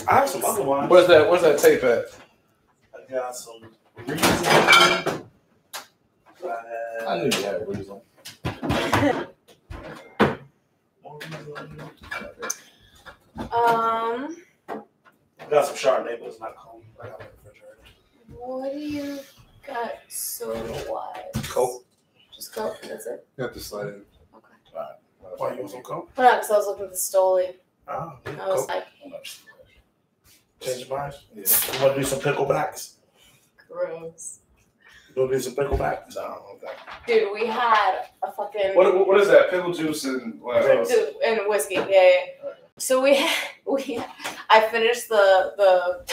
I have some other ones. Where's that tape at? I got some reason. I knew you had a reason. I got some Chardonnay, but it's not cold. I got it refrigerator. What do you got soda-wise? Coke. Just Coke, that's it? You have to slide in. Okay. Alright. Why you want some Coke? Well, because I was looking at the Stoli. Oh, I was like, change your mind? Yeah. You want to do some picklebacks? gross. You want to do some picklebacks? No, okay. Dude, we had a fucking... What is that? Pickle juice and what else? Dude, and whiskey, yeah. So I finished the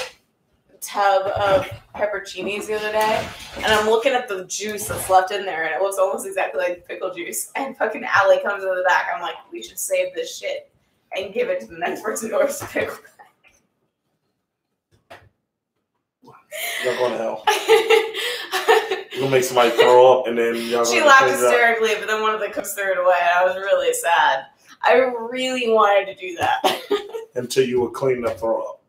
tub of pepperoncinis the other day, and I'm looking at the juice that's left in there, and it looks almost exactly like pickle juice. And fucking Allie comes in the back. I'm like, we should save this shit and give it to the next person who orders pickle. You're going to hell. You're going to make somebody throw up, and then y'all She laughed hysterically, but then one of the cooks threw it away, and I was really sad. I really wanted to do that. Until you were cleaning up throw up.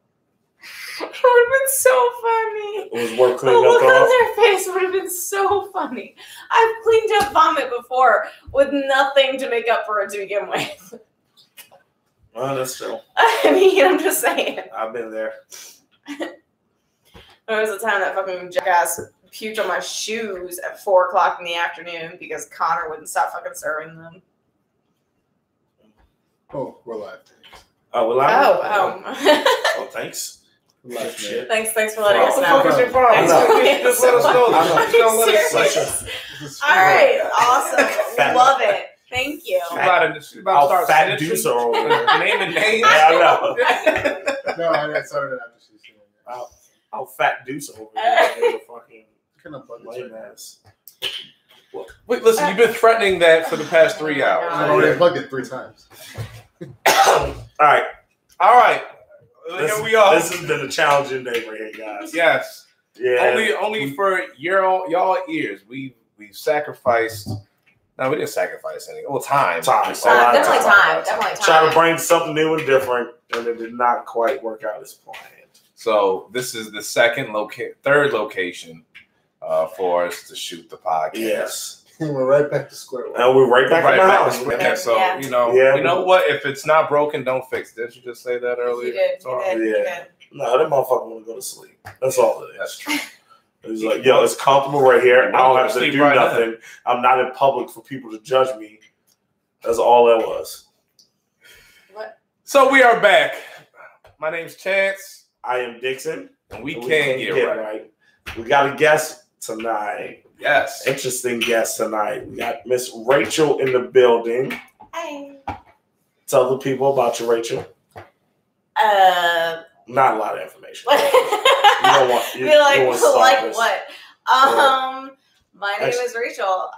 It would have been so funny. It was worth The cleaning up look throw on up. their face would have been so funny. I've cleaned up vomit before with nothing to make up for it to begin with. Well, that's true. I mean, I'm just saying. I've been there. There was a time that fucking jackass puked on my shoes at 4 o'clock in the afternoon because Connor wouldn't stop fucking serving them. Oh, we're live. Oh, we're live? Oh. Oh, thanks. Live, Shit. Thanks for letting us know. What the fuck is your problem? Thanks for being Just let us know. Are you serious? All right, awesome. Love it. Thank you. She's about to start fat deucer over there. naming names. Yeah, I know. No, I started it after she said it. I'll fat deucer over there. Fucking Kind of bugged lame ass. Wait, listen, you've been threatening that for the past 3 hours. I I've already plugged it 3 times. All right. Here we are. This has been a challenging day for you guys. Yes. Yeah. Only for y'all ears. We sacrificed. No, we didn't sacrifice any. Well, time. Time. Definitely time. Try to bring something new and different, and it did not quite work out as planned. So this is the third location for us to shoot the podcast. Yes. And we're right back to square one. And we're right back in the house. Yeah, so Yeah. you know what? If it's not broken, don't fix it. Did you just say that earlier? You did. You did. No, that motherfucker want to go to sleep. That's all it is. That's true. He's like, yo, it's comfortable right here. I don't have to do nothing. I'm not in public for people to judge me. That's all that was. What? So we are back. My name's Chance. I am Dixon. And we can't get right. We got a guest tonight. Yes. Interesting guest tonight. We got Miss Rachel in the building. Hey. Tell the people about you, Rachel. Not a lot of information. You don't want. You like what? My name is Rachel.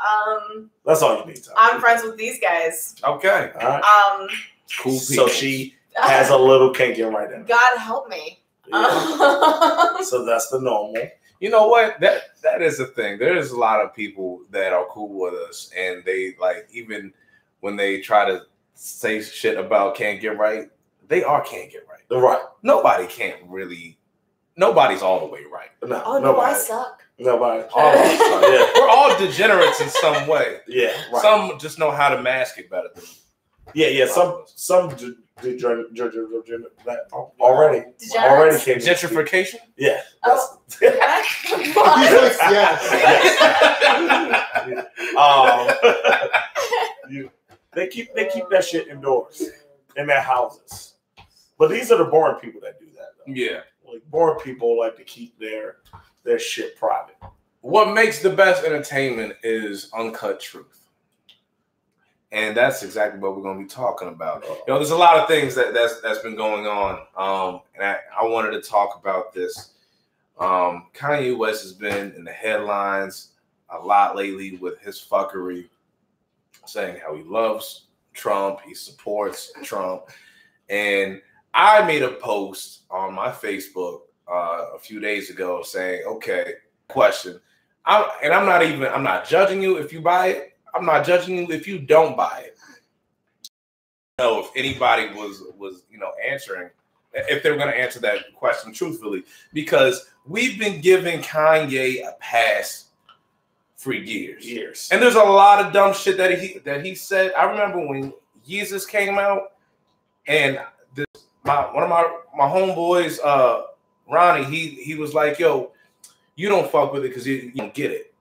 That's all you need to tell. I'm friends with these guys. Okay. All right. Cool people. So she has a little can't get right in. God help me. Yeah. So that's the normal. You know what? That is the thing. There's a lot of people that are cool with us, and they like even when they try to say shit about can't get right, they can't get right. They're right. Nobody's all the way right. No, I suck. Nobody. All of us suck. Yeah. We're all degenerates in some way. Yeah. Right. Some just know how to mask it better than Yeah. Some already came gentrification. Yeah. They keep that shit indoors in their houses. But these are the boring people that do that, though. Yeah. Like boring people like to keep their shit private. What makes the best entertainment is uncut truth. And that's exactly what we're going to be talking about. There's a lot of things that's been going on. And I wanted to talk about this. Kanye West has been in the headlines a lot lately with his fuckery, saying how he loves Trump, he supports Trump. And I made a post on my Facebook a few days ago saying, okay, question. I'm not judging you if you buy it. I'm not judging you if you don't buy it. If anybody was answering if they're going to answer that question truthfully, because we've been giving Kanye a pass for years. And there's a lot of dumb shit that he said. I remember when Yeezus came out, and one of my homeboys, Ronnie, he was like, "Yo, you don't fuck with it because you don't get it."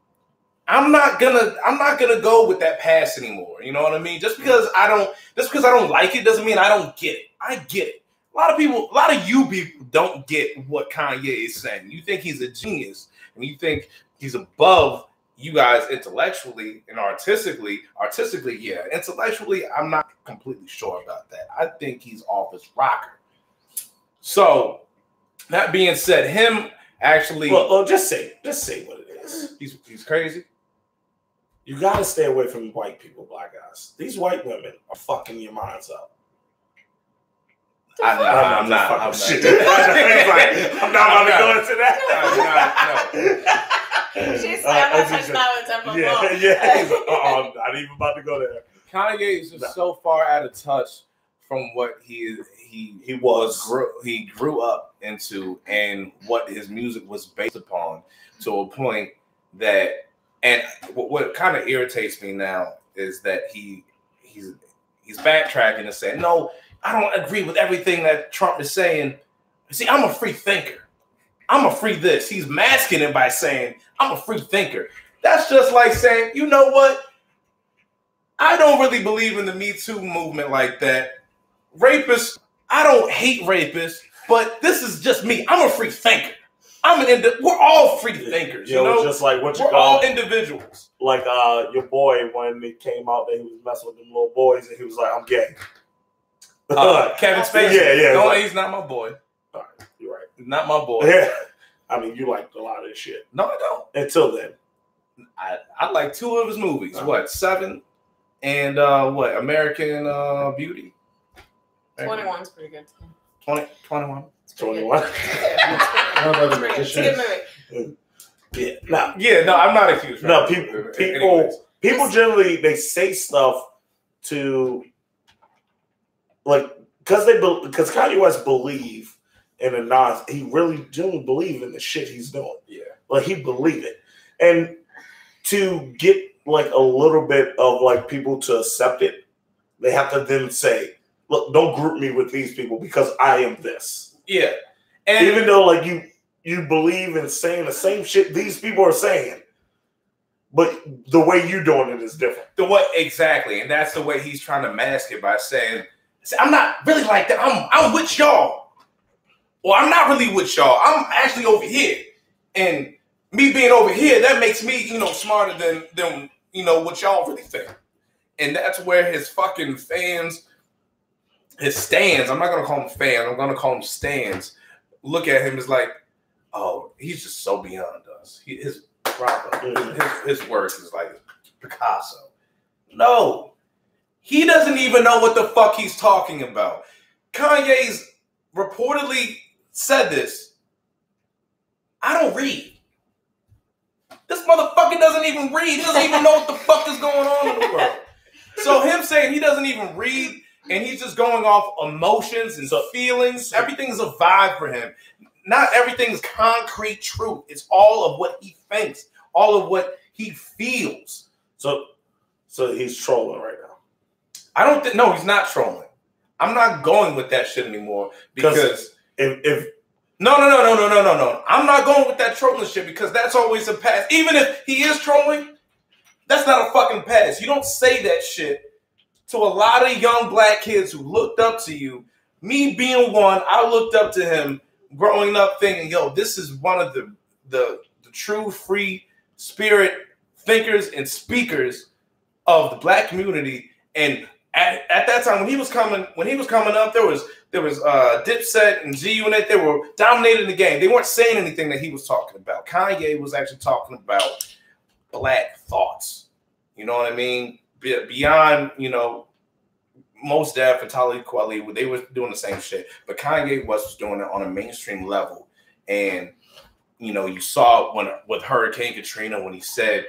I'm not gonna go with that pass anymore. You know what I mean? Just because I don't like it doesn't mean I don't get it. I get it. A lot of you people don't get what Kanye is saying. You think he's a genius, and you think he's above you guys intellectually and artistically, yeah. Intellectually, I'm not completely sure about that. I think he's off his rocker. So, that being said, him actually... Well, just say what it is. He's crazy. You gotta stay away from white people, black guys. These white women are fucking your minds up. I'm not. I'm not about to go into that. No. She's not touching that with tempo. Yeah. Not even about to go there. Kanye is just so far out of touch from what he grew up into and what his music was based upon, to a point that, and what kind of irritates me now is that he's backtracking and saying, no, I don't agree with everything that Trump is saying. See, I'm a free thinker. I'm a free this. He's masking it by saying, I'm a free thinker. That's just like saying, you know what? I don't really believe in the Me Too movement like that. Rapists, I don't hate rapists, but this is just me. I'm a free thinker. We're all free thinkers, you know? Just like we're all individuals. Like your boy, when it came out that he was messing with them little boys, and he was like, I'm gay. Kevin Spacey. Yeah. No, he's not my boy. All right, you're right. Not my boy. Yeah. I mean, you liked a lot of this shit. No, I don't. Until then. I like 2 of his movies. What, 7? And what, American Beauty? 21's pretty good. 21. 21. It's a good movie. No, I'm not a huge fan. No, people generally, they say stuff to, like, because Kanye West believe in the Nas, he really genuinely believe in the shit he's doing. Yeah. Like, he believe it. And to get, like, a little bit of, like, people to accept it, they have to then say, look, don't group me with these people because I am this. Yeah. And even though, like, you believe in saying the same shit these people are saying, but the way you're doing it is different. Exactly. And that's the way he's trying to mask it by saying, I'm not really like that. I'm with y'all. Or I'm not really with y'all. I'm actually over here. And me being over here, that makes me, smarter than what y'all really think. And that's where his fucking fans, his stands, I'm not going to call them fans, I'm going to call them stands, look at him as like, oh, he's just so beyond us. His work is like Picasso. No. He doesn't even know what the fuck he's talking about. Kanye's reportedly said this. I don't read. This motherfucker doesn't even read. He doesn't even know what the fuck is going on in the world. So him saying he doesn't even read and he's just going off emotions and feelings, everything's a vibe for him. Not everything's concrete truth. It's all of what he thinks, all of what he feels. So he's trolling right now. I don't think. No, he's not trolling. I'm not going with that shit anymore because if no. I'm not going with that trolling shit because that's always a pass. Even if he is trolling, that's not a fucking pass. You don't say that shit to a lot of young black kids who looked up to you. Me being one, I looked up to him growing up thinking, yo, this is one of the true free spirit thinkers and speakers of the black community. And at that time when he was coming up, there was Dipset and G Unit. They were dominating the game. They weren't saying anything that he was talking about. Kanye was actually talking about black thoughts. You know what I mean? Beyond, Mos Def and Talib Kweli, they were doing the same shit. But Kanye was doing it on a mainstream level. And, you saw with Hurricane Katrina when he said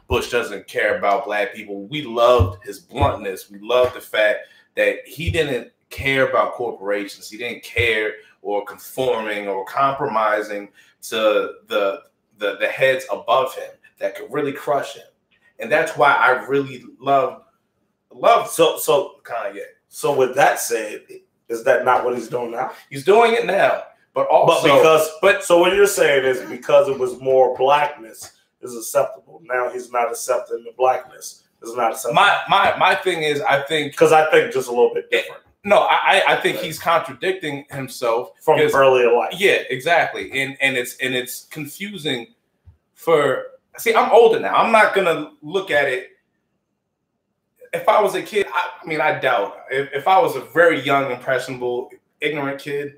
Bush doesn't care about black people. We loved his bluntness. We loved the fact that he didn't care about corporations. He didn't care or conforming or compromising to the heads above him that could really crush him. And that's why I really love so Kanye. So with that said, is that not what he's doing now? He's doing it now, but also so what you're saying is because it was more blackness is acceptable. Now he's not accepting the blackness. It's not acceptable. My thing is, I think because I think just a little bit different. I think he's contradicting himself from earlier life. Yeah, exactly, and it's confusing. I'm older now. I'm not gonna look at it. If I was a kid, I doubt. If I was a very young, impressionable, ignorant kid,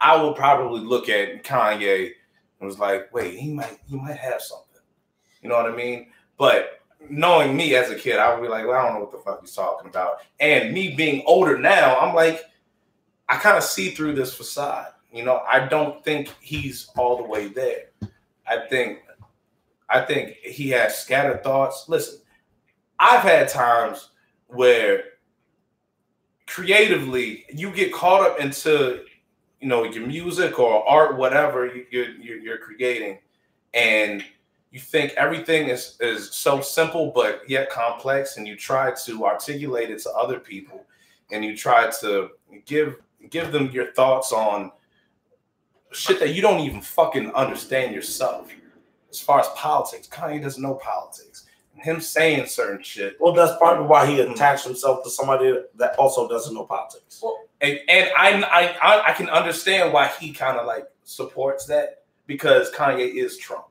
I would probably look at Kanye and was like, "Wait, he might have something." You know what I mean? But knowing me as a kid, I would be like, well, I don't know what the fuck he's talking about. And me being older now, I'm like, I kind of see through this facade. You know, I don't think he's all the way there. I think he has scattered thoughts. Listen, I've had times where creatively you get caught up into, you know, your music or art, whatever you're creating, and you think everything is so simple but yet complex, and you try to articulate it to other people, and you try to give them your thoughts on shit that you don't even fucking understand yourself. As far as politics, Kanye doesn't know politics. And him saying certain shit. Well, that's probably why he attached himself to somebody that also doesn't know politics. Well, and I can understand why he kind of like supports that, because Kanye is Trump.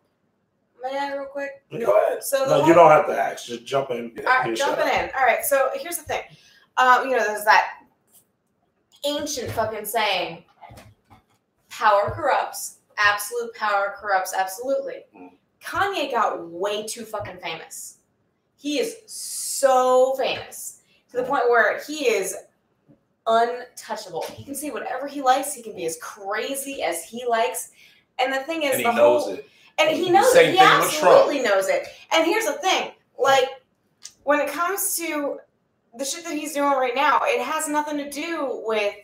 May I real quick? Go ahead. So you don't have to ask. Just jump in. All right, jumping in. All right. So here's the thing. There's that ancient fucking saying: "Power corrupts. Absolute power corrupts absolutely." Kanye got way too fucking famous. He is so famous to the point where he is untouchable. He can say whatever he likes. He can be as crazy as he likes. And the thing is, and he knows it. And he knows it. He absolutely knows it. And here's the thing. Like, when it comes to the shit that he's doing right now, it has nothing to do with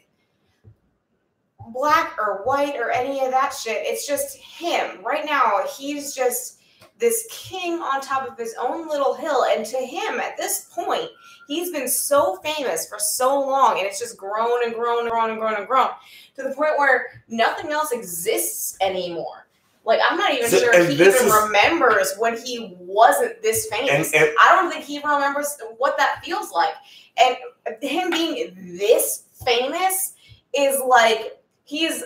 black or white or any of that shit. It's just him. Right now, he's just this king on top of his own little hill. And to him, at this point, he's been so famous for so long, and it's just grown and grown and grown and grown and grown to the point where nothing else exists anymore. Like, I'm not even sure he even remembers when he wasn't this famous. And I don't think he even remembers what that feels like. And him being this famous is like, he has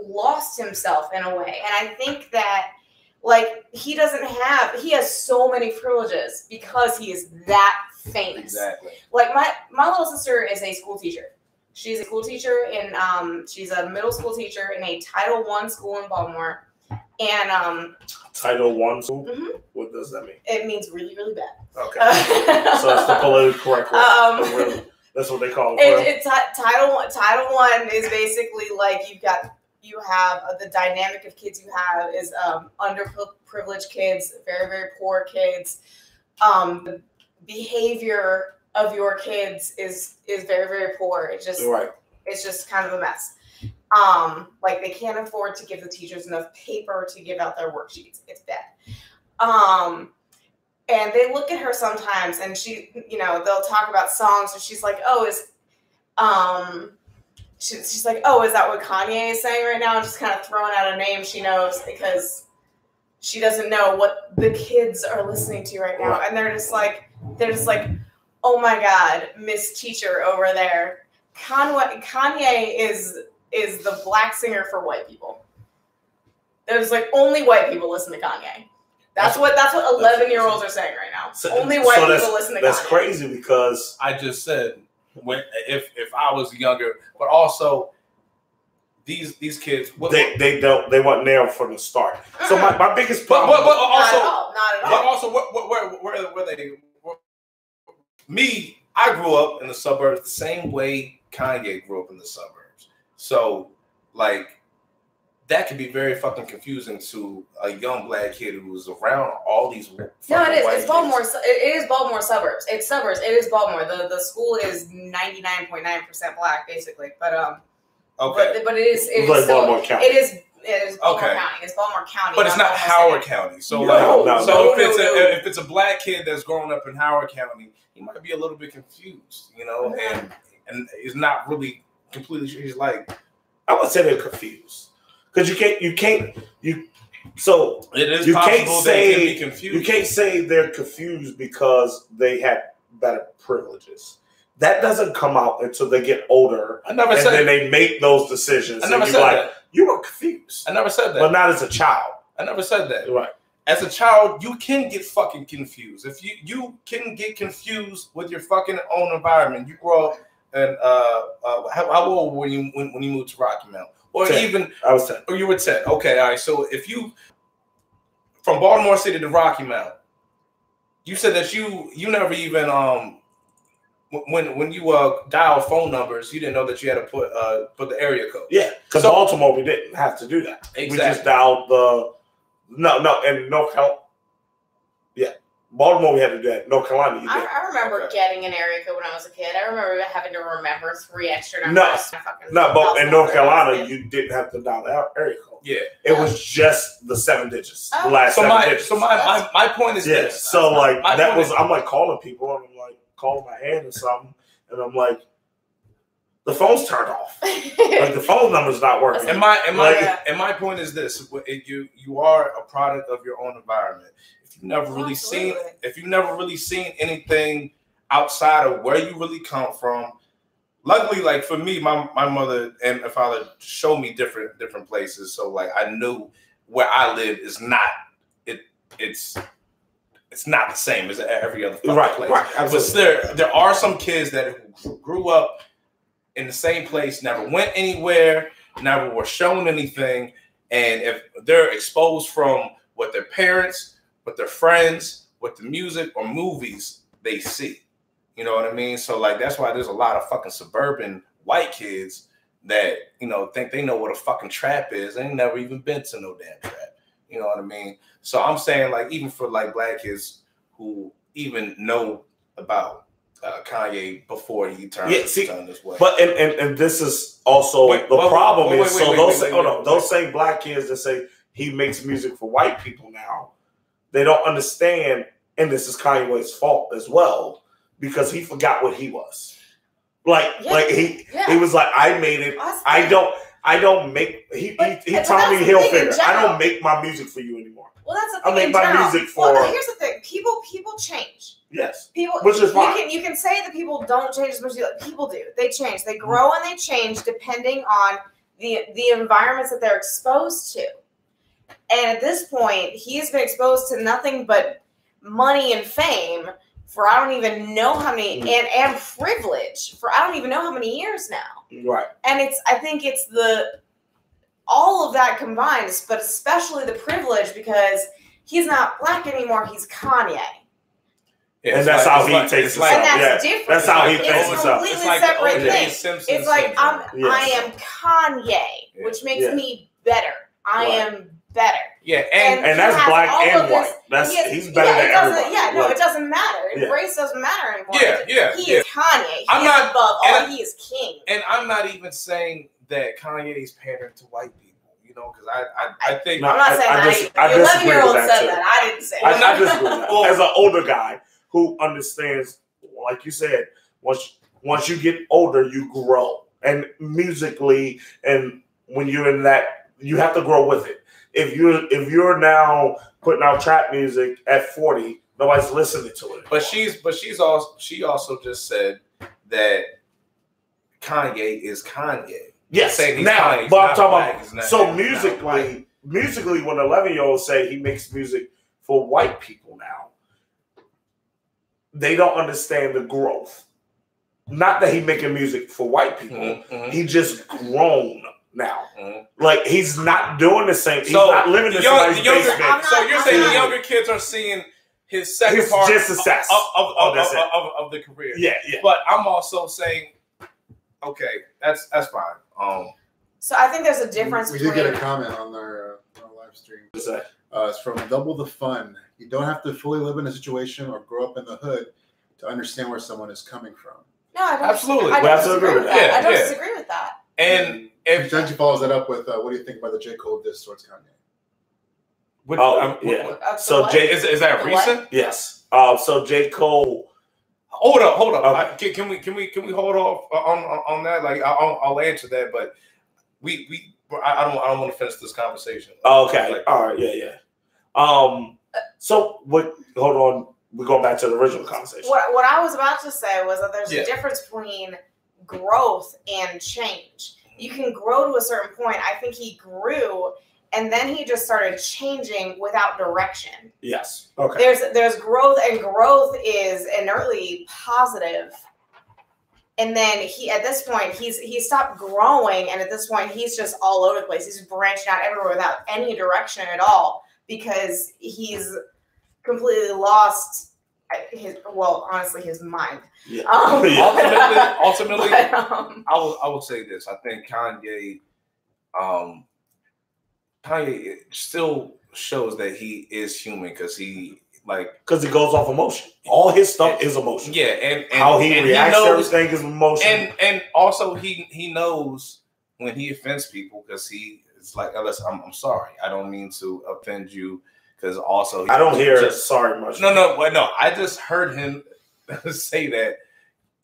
lost himself in a way. And I think that, like, he has so many privileges because he is that famous. Exactly. Like, my little sister is a school teacher. She's a school teacher she's a middle school teacher in a Title I school in Baltimore. And Title I school? Mm-hmm. What does that mean? It means really, really bad. Okay. So it's the politically correct word. That's what they call it. Title I is basically like you have the dynamic of kids you have is underprivileged kids, very, very poor kids. The behavior of your kids is very, very poor. It's just kind of a mess. Like, they can't afford to give the teachers enough paper to give out their worksheets. It's bad. And they look at her sometimes, and she, they'll talk about songs, and she's like, she's like, oh, is that what Kanye is saying right now? I'm just kind of throwing out a name she knows because she doesn't know what the kids are listening to right now. And they're just like, oh my God, Miss Teacher over there. Kanye is the black singer for white people. There's like only white people listen to Kanye. That's what 11-year-olds are saying right now. Only white people listen to Kanye. That's crazy because I just said if I was younger, but also these kids they weren't there from the start. So my biggest problem, not at all. But also where they me, I grew up in the suburbs the same way Kanye grew up in the suburbs. So, like, that could be very fucking confusing to a young black kid who's around all these. No, it is. It's Baltimore. It is Baltimore suburbs. It's suburbs. It is Baltimore. The school is 99.9% black, basically. But okay. But it is. It like is still, Baltimore County. It is Baltimore Okay. County. It's Baltimore County. But it's not Howard County. So if it's a black kid that's growing up in Howard County, he might be a little bit confused, you know, and is not really completely sure. He's like, I would say they're confused because you can't. So it is you possible can't they say can be confused. you can't say they're confused because they had better privileges. That doesn't come out until they get older. I never and said then they make those decisions. I never and said like, that. You were confused. I never said that. But not as a child. I never said that. Right. As a child, you can get fucking confused. If you can get confused with your fucking own environment. You grow up and how old were you when you moved to Rocky Mount? Or 10. even I was 10. Or you were 10. Okay, all right. So if you from Baltimore City to Rocky Mount, you said that you never even when you dial phone numbers, you didn't know that you had to put the area code. Yeah, because Baltimore we didn't have to do that. Exactly. We just dialed the and North Carolina. Yeah, Baltimore we had to do that. North Carolina you did. I remember getting an area code when I was a kid. I remember having to remember 3 extra numbers. But in North Carolina you didn't have to dial the area code. Yeah, it was just the 7 digits. Oh. The last 7 digits. So my point is this. So like that was I'm like calling people and I'm like calling my hand or something, and I'm like, the phone's turned off. Like the phone number's not working. And my point is this: you are a product of your own environment. If you've never really seen anything outside of where you really come from, luckily, like for me, my mother and my father showed me different places, so like I knew where I live is not it's not the same as every other place. Right, but there are some kids that grew up in the same place, never went anywhere, never were shown anything, and if they're exposed from what their parents, what their friends, what the music or movies they see, you know what I mean? So like that's why there's a lot of fucking suburban white kids that think they know what a fucking trap is. They ain't never even been to no damn trap. You know what I mean? So I'm saying, like, even for like black kids who even know about Kanye before he turned this way. But and this is also the problem is those same black kids that say he makes music for white people now, they don't understand, and this is Kanye West's fault as well, because he forgot what he was. He was like, I made it. I don't make. He told me he'll figure. I don't make my music for you anymore. Well, that's the thing. I make my music for. Well, here's the thing. People change. Yes. People, which is fine. You can say that people don't change as much as people do. They change. They grow and they change depending on the environments that they're exposed to. And at this point, he's been exposed to nothing but money and fame for I don't even know how many, and privilege for I don't even know how many years now. Right. And I think it's all of that combined, but especially the privilege, because he's not black anymore, he's Kanye. Yeah, and that's how he takes it. And that's different. That's how he takes it. It's a completely separate thing. It's like, I am Kanye, which makes me better. I am better. Yeah, and that's black and white. He's better than everybody. Yeah, no, it doesn't matter. Race doesn't matter anymore. He is Kanye. He is above all. He is king. And I'm not even saying that Kanye is pandering to white people, because I think I'm not saying that. Your 11-year-old said that. I didn't say that. I disagree with that. As an older guy who understands, like you said, once you get older, you grow, and musically, and when you're in that, you have to grow with it. If you're now putting out trap music at 40, nobody's listening to it. But she also just said that Kanye is Kanye. Yes. Now, Kanye, but I'm talking about so musically, when 11-year-olds say he makes music for white people now, they don't understand the growth. Not that he's making music for white people. Mm-hmm. He just grown now. Mm-hmm. Like, he's not doing the same. He's not living in somebody's basement. So you're saying the younger kids are seeing his second part just success of the career. Yeah. But I'm also saying, okay, that's fine. So I think there's a difference. We did get a comment on our live stream. What's that? It's from Double the Fun. You don't have to fully live in a situation or grow up in the hood to understand where someone is coming from. No, I don't. Absolutely. I don't Absolutely. disagree with that. Yeah, I don't yeah. disagree with that. And if Genji follows that up with, what do you think about the J. Cole diss towards Kanye? Yeah. So Jay, is that recent? yes. So J. Cole. Hold up. Okay. Can we hold off on that? Like I'll answer that, but I don't want to finish this conversation. Okay. Like, All right. Yeah. So what? Hold on. We're going back to the original conversation. What I was about to say was that there's Yeah. a difference between growth and change. You can grow to a certain point. I think he grew, and then he just started changing without direction. Yes. Okay. There's growth, and growth is inertly positive. And then at this point he stopped growing, and at this point he's just all over the place. He's branching out everywhere without any direction at all because he's completely lost honestly his mind. Yeah. Ultimately, but, I will say this. I think Kanye still shows that he is human because he because it goes off emotion. All his stuff is emotion. Yeah, and how he reacts to everything is emotion. And also he knows when he offends people because he is like, listen, I'm sorry. I don't mean to offend you. Because also, I don't hear sorry much. No. I just heard him say that.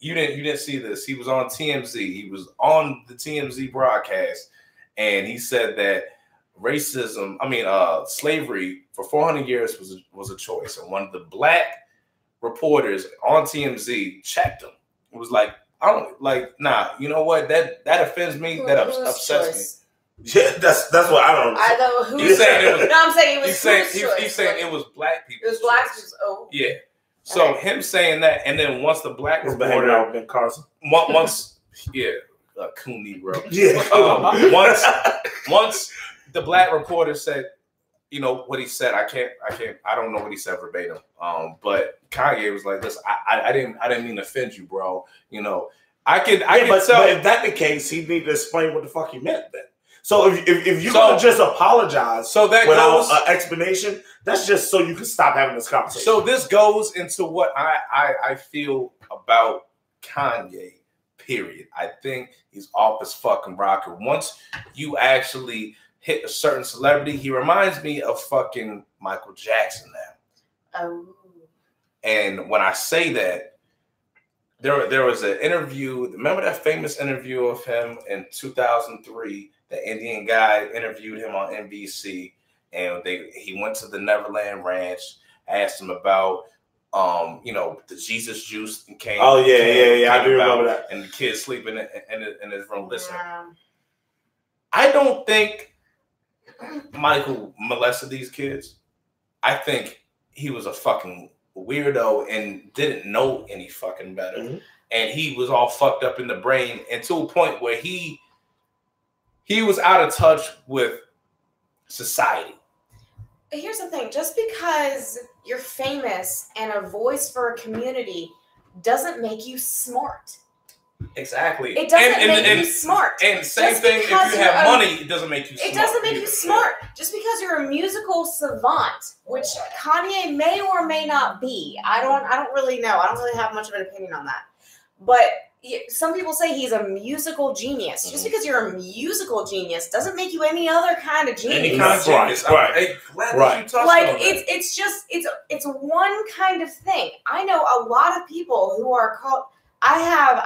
You didn't see this. He was on TMZ. He was on the TMZ broadcast, and he said that slavery for 400 years was a choice. And one of the black reporters on TMZ checked him. It was like, nah. You know what? That offends me. That upsets me. Yeah, that's what I don't know. I know who. He's saying it was. No, I'm saying it was. He's saying it was black people. It was black people. Oh, yeah. So him saying that, and then once the black reporter, Ben Carson. once Cooney, bro. Yeah. Once the black reporter said, you know what he said. I don't know what he said verbatim. But Kanye was like, listen, I didn't mean to offend you, bro. You know, I can tell. But if that's the case, he need to explain what the fuck he meant then. So if you're gonna just apologize without an explanation, that's just so you can stop having this conversation. So this goes into what I feel about Kanye, period. I think he's off his fucking rocker. Once you actually hit a certain celebrity, he reminds me of fucking Michael Jackson now. Oh. And when I say that, there was an interview. Remember that famous interview of him in 2003? The Indian guy interviewed him on NBC, and he went to the Neverland Ranch, asked him about the Jesus juice and came. Oh yeah, I do remember that. And the kid sleeping in his room listening. Yeah. I don't think Michael molested these kids. I think he was a fucking weirdo and didn't know any fucking better. Mm-hmm. And he was all fucked up in the brain, and to a point where he was out of touch with society. Here's the thing. Just because you're famous and a voice for a community doesn't make you smart. Exactly. It doesn't make you smart. And same thing, if you have money, it doesn't make you smart. It doesn't make you smart. Just because you're a musical savant, which Kanye may or may not be. I don't really know. I don't really have much of an opinion on that. But some people say he's a musical genius. Mm-hmm. Just because you're a musical genius doesn't make you any other kind of genius. Any kind of genius. Right. It's one kind of thing. I know a lot of people who are called. I have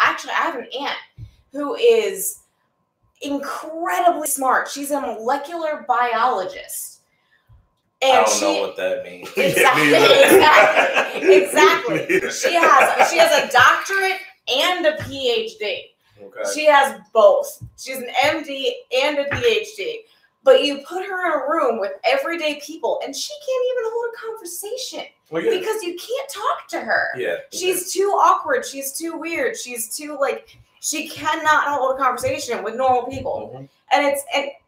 an aunt who is incredibly smart. She's a molecular biologist. And I don't know what that means. Exactly. She has a doctorate and a PhD. Okay. She has both. She's an MD and a PhD. But you put her in a room with everyday people, and she can't even hold a conversation because you can't talk to her. Yeah, she's too awkward. She's too weird. She's too she cannot hold a conversation with normal people. Mm-hmm.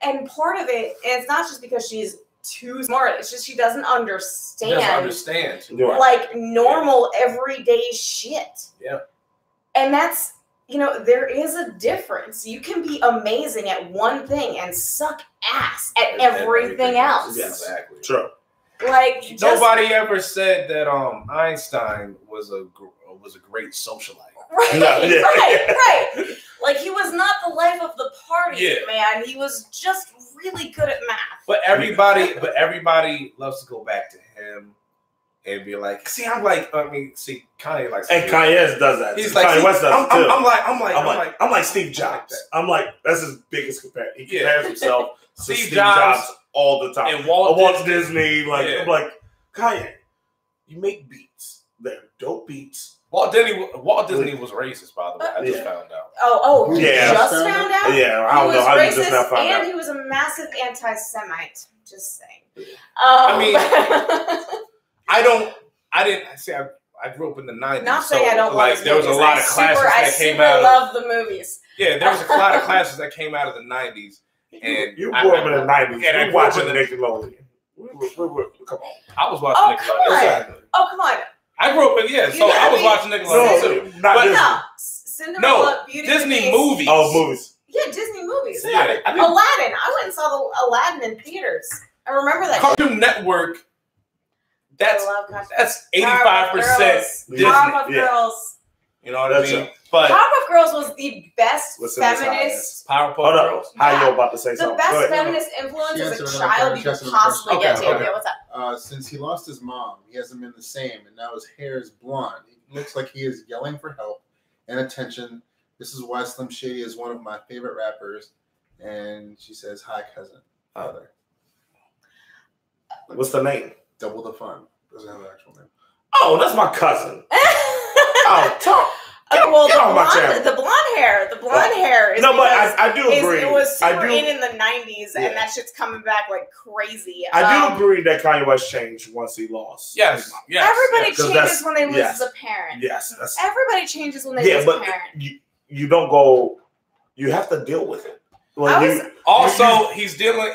And part of it, and it's not just because she's too smart. It's just she doesn't understand. Normal everyday shit. Yeah. And that's you know, there is a difference. You can be amazing at one thing and suck ass at everything else. Yes, exactly. True. Like Nobody ever said that Einstein was a great socialite. Right, No, yeah. right. Like he was not the life of the party, Yeah. man. He was just really good at math. But everybody loves to go back to him and be like, see, I'm like, Kanye likes. And Kanye does that. He's Kanye like, West does it too. I'm like Steve Jobs. I'm like, that's his biggest comparison. He Yeah. compares himself to Steve Steve Jobs Jobs all the time. and Walt Disney. Like, Yeah. I'm like, Kanye, you make beats. They're dope beats. Walt Disney was racist, by the way. I just Yeah. found out. Oh, you Yeah. just found out? Yeah, I don't know how you just now found and out. he was a massive anti-Semite. Just saying. I mean, I grew up in the 90s. not saying I don't like love there was a movies. lot of classes that came out. I love the movies. Yeah, there was a lot of classes that came out of the 90s. And You grew up in the 90s. and I You grew up watching in the- Nickelodeon. Come on. I was watching Oh, Nickelodeon. come on. Exactly. Oh, come on. I grew up in You so I gotta was be- watching Nickelodeon too. Not But- Disney. No. Cinderella, Beauty and the Disney Beast. movies. Oh, movies. Yeah, Disney movies. Yeah. Aladdin. I went and saw the Aladdin in theaters. I remember that. Cartoon Network. I love Cartoon. That's 85% Disney. Powerpuff Yeah. Girls. You know what I That's mean? it. But Powerpuff Girls was the best What's in this feminist. Powerpuff Hold up. Girls. How Yeah. you about to say The something? best Go ahead. feminist influence Yes, as a another child question, you could another possibly question. get to. Okay, Okay, okay. what's up? Since he lost his mom, he hasn't been the same, and now his hair is blonde. It looks like he is yelling for help and attention. This is why Slim Shady is one of my favorite rappers. And she says, "Hi, cousin, brother." What's the name? Double the fun. Doesn't have an actual name. Oh, that's my cousin. Oh, talk. Okay, well, Get on my channel. the blonde hair is No, but because I do agree. it was I super do. in the 90s, Yeah. and that shit's coming back like crazy. I do agree that Kanye West changed once he lost. Yes. his mom. Yes. Everybody yes, 'cause changes that's- when they lose yes. a parent. Yes. That's, Everybody changes when they yeah, lose but a parent. you don't go. You have to deal with it. Like, I was- Also, he's dealing.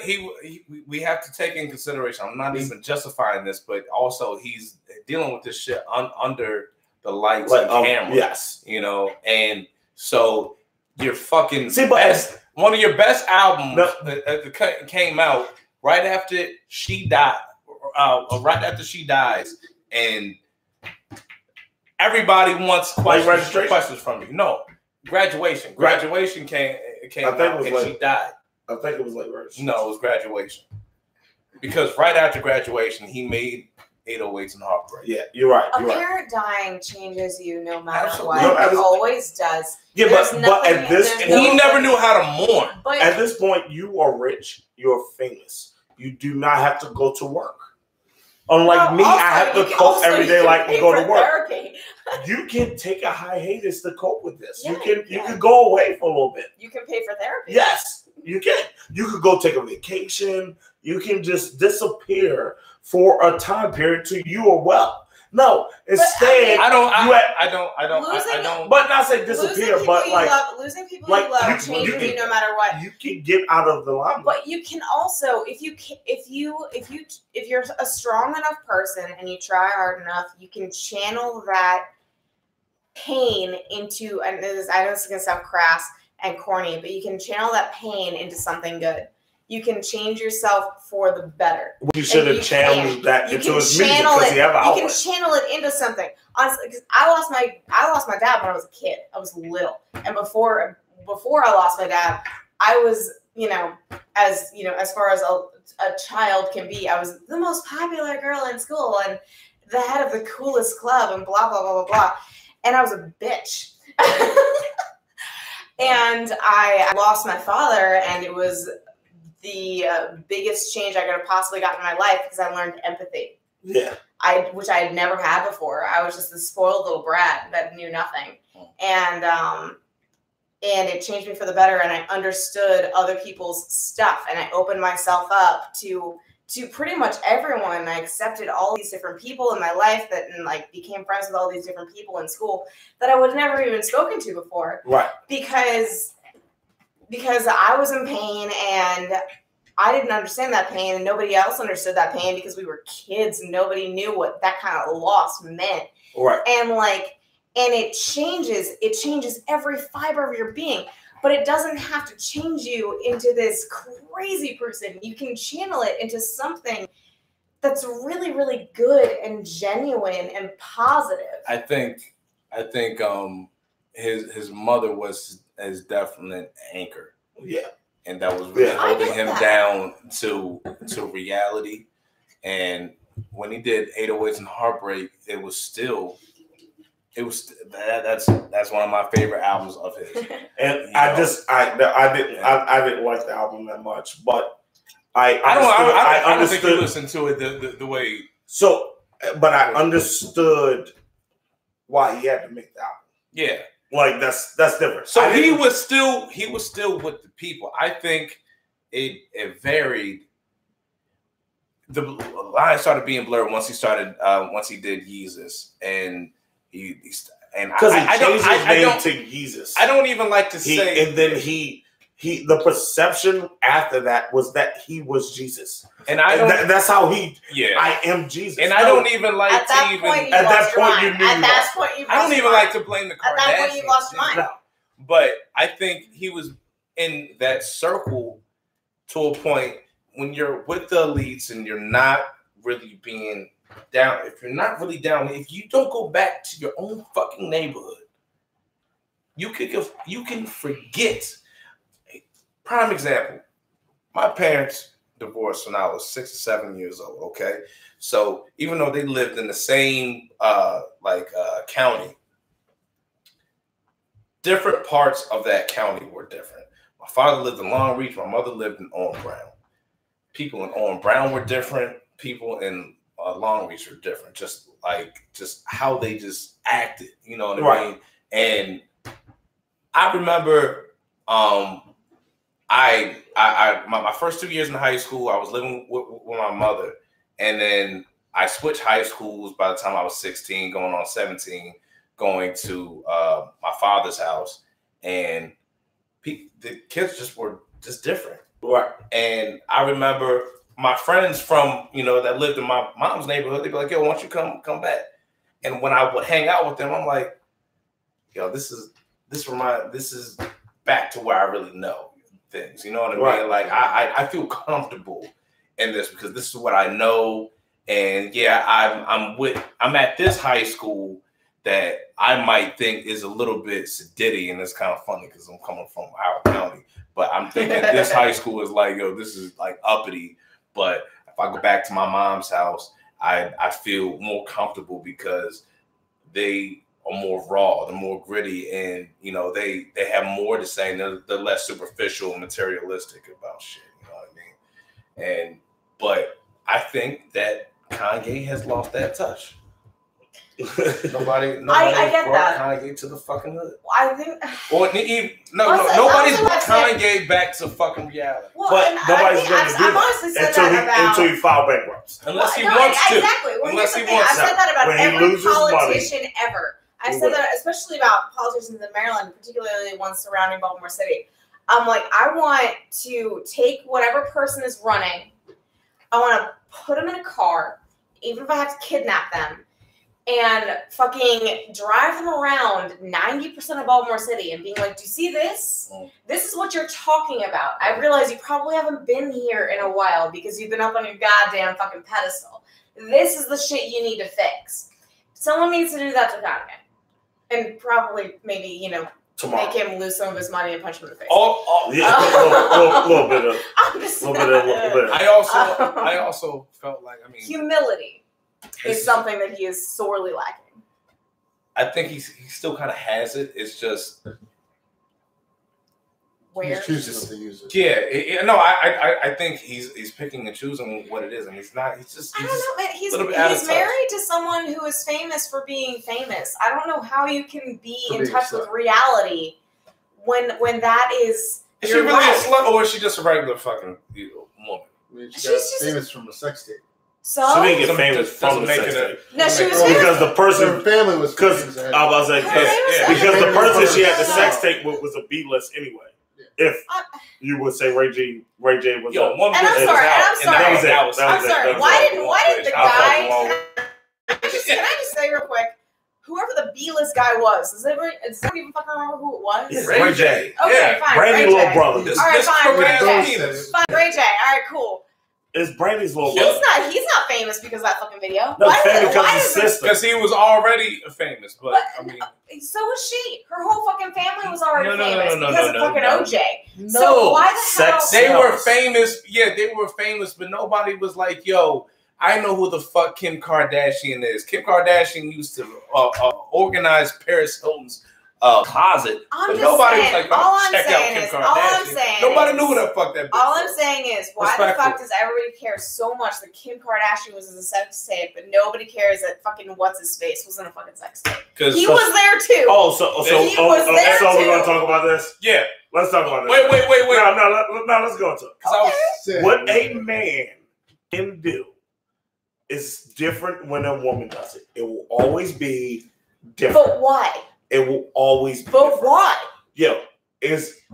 We have to take in consideration. I'm not even justifying this, but also he's dealing with this shit under the lights and camera. Yes. You know, and so you're fucking. See, but one of your best albums No. that came out right after she died. Right after she dies, and everybody wants questions from you. No, graduation. Graduation came I think out it was and like- she died. I think it was like Rush. No, it was graduation. Because right after graduation, he made 808s and Heartbreak. Yeah, you're right. A You're right. parent dying changes you no matter Absolutely. what. No, It always does. Yeah, There's but nothing- at this there's And point, he never knew how to mourn. But at this point, you are rich. You're famous. You do not have to go to work. Unlike me, also, I have to you can- cope also, every you day can like pay to go to for work. therapy. You can take a hiatus to cope with this. Yeah, you yeah. can go away for a little bit. You can pay for therapy. Yes, you can. You could go take a vacation. You can just disappear for a time period till you are well. No, instead, I don't. Losing- but not say disappear, but like losing people like, you love you changes can- you no matter what. you can get out of the limelight. But you can also, if you're a strong enough person and you try hard enough, you can channel that pain into. And I know this is gonna sound crass and corny, but you can channel that pain into something good. You can change yourself for the better. You should have you channeled that You into can his music channel because it. he have an You can outlet. channel it into something. Honestly, because I lost my dad when I was a kid. I was little, and before I lost my dad, I was as far as a child can be, I was the most popular girl in school and the head of the coolest club and blah blah blah blah blah, and I was a bitch. And I lost my father, and it was the biggest change I could have possibly gotten in my life because I learned empathy. Yeah. Which I had never had before. I was just this spoiled little brat that knew nothing. And it changed me for the better, and I understood other people's stuff, and I opened myself up to pretty much everyone. And I accepted all these different people in my life and like became friends with all these different people in school that I would have never even spoken to before. Right. Because I was in pain and I didn't understand that pain, and nobody else understood that pain because we were kids and nobody knew what that kind of loss meant. Right. And like and it changes every fiber of your being. But it doesn't have to change you into this crazy person. You can channel it into something that's really, really good and genuine and positive. I think his mother was his definite anchor. Yeah. And that was really holding him down to reality. And when he did 808s and Heartbreak, that's one of my favorite albums of his. And I didn't like the album that much, but I understood. Think you listened to it the way. So, but I understood why he had to make the album. Yeah, like that's different. So he was still with the people. I think it varied. The line started being blurred once he did Yeezus, and because he changed his name to Yeezus. I don't even like to say, and then he the perception after that was that he was Jesus, and that's how I am Jesus, and I don't even like at that to point even at that point you knew at that point you. I don't even like to blame the Kardashians. At that point you lost your mind. No. But I think he was in that circle to a point when you're with the elites and you're not really being down. If you're not really down, if you don't go back to your own fucking neighborhood, you can forget. Prime example, my parents divorced when I was 6 or 7 years old. Okay, so even though they lived in the same county, different parts of that county were different. My father lived in Long Reach. My mother lived in Owen Brown. People in Owen Brown were different. People in Long Reach were different. Just how they just acted. You know what I mean? And I remember, my first 2 years in high school, I was living with my mother, and then I switched high schools by the time I was 16, going on 17. Going to my father's house, and the kids were different. Right. And I remember my friends from that lived in my mom's neighborhood. They'd be like, "Yo, why don't you come back?" And when I would hang out with them, I'm like, "Yo, this is back to where I really know things." You know what I mean? Right. Like I feel comfortable in this because this is what I know. And yeah, I'm at this high school that I might think is a little bit sedity, and it's kind of funny because I'm coming from Howard County, but I'm thinking this high school is like, yo, this is like uppity. But if I go back to my mom's house, I feel more comfortable because they are more raw, they're more gritty, and they have more to say, and they're less superficial and materialistic about shit. You know what I mean? But I think that Kanye has lost that touch. Nobody I get brought that. Kanye to the fucking hood. I think. Nobody's brought Kanye back to fucking reality. Well, but nobody's going to do that until he filed bankruptcy. Unless he wants to. Exactly. Well, Unless he I've wants said that about when every politician ever. I've said that especially about politicians in Maryland, particularly ones surrounding Baltimore City. I'm like, I want to take whatever person is running, I want to put them in a car, even if I have to kidnap them, and fucking drive them around 90% of Baltimore City and being like, do you see this? This is what you're talking about. I realize you probably haven't been here in a while because you've been up on your goddamn fucking pedestal. This is the shit you need to fix. Someone needs to do that to Kanye. And probably maybe, tomorrow. Make him lose some of his money and punch him in the face. Yeah, a little bit of. I also felt like, humility is something that he is sorely lacking. I think he still kind of has it. It's just where he chooses to use it. Yeah, I think he's picking and choosing what it is, and he's not. I don't know, man. He's married to someone who is famous for being famous. I don't know how you can be in touch with reality when that is. Is she really a slut, or is she just a regular fucking woman? I mean, she got famous from a sex tape. So she didn't get famous from the sex tape. No, she was because the person, her family was because the person she had the sex tape with was a B-list anyway. If you would say Ray J was and I'm sorry. Why didn't the guy? Can I just say real quick? Whoever the B-list guy was? Does anyone even fucking remember who it was? Yes. Ray J. Okay, Yeah. fine. Brandy Ray little J. brother. All right, fine. Ray J. Fine, Ray J. All right, cool. It's Brandy's little He's brother. not famous because of that fucking video. No, Why famous is it- why because is his it- sister. Because he was already famous, but I mean, So was she. Her whole fucking family was already No, famous no, because of fucking no. OJ. So No. why the hell? Sex. they were Yes. famous. Yeah, they were famous, but nobody was like, "Yo, I know who the fuck Kim Kardashian is." Kim Kardashian used to organize Paris Hilton's closet, I'm but just nobody saying, was like, all "Oh, I'm check out saying Kim is- Kardashian." all I'm saying Nobody is- knew who the fuck that bitch All was. I'm saying is, why the Respectful. fuck does everybody care so much that Kim Kardashian was in a sex tape, but nobody cares that fucking what's his face was in a fucking sex tape? Because He was there too. Oh, so He was there so we're gonna too. talk about this. yeah, Let's talk about this. wait. No, let's go into it. Because I was Say What it. a man can do is different when a woman does it. It will always be different. But why? It will always be But different. why?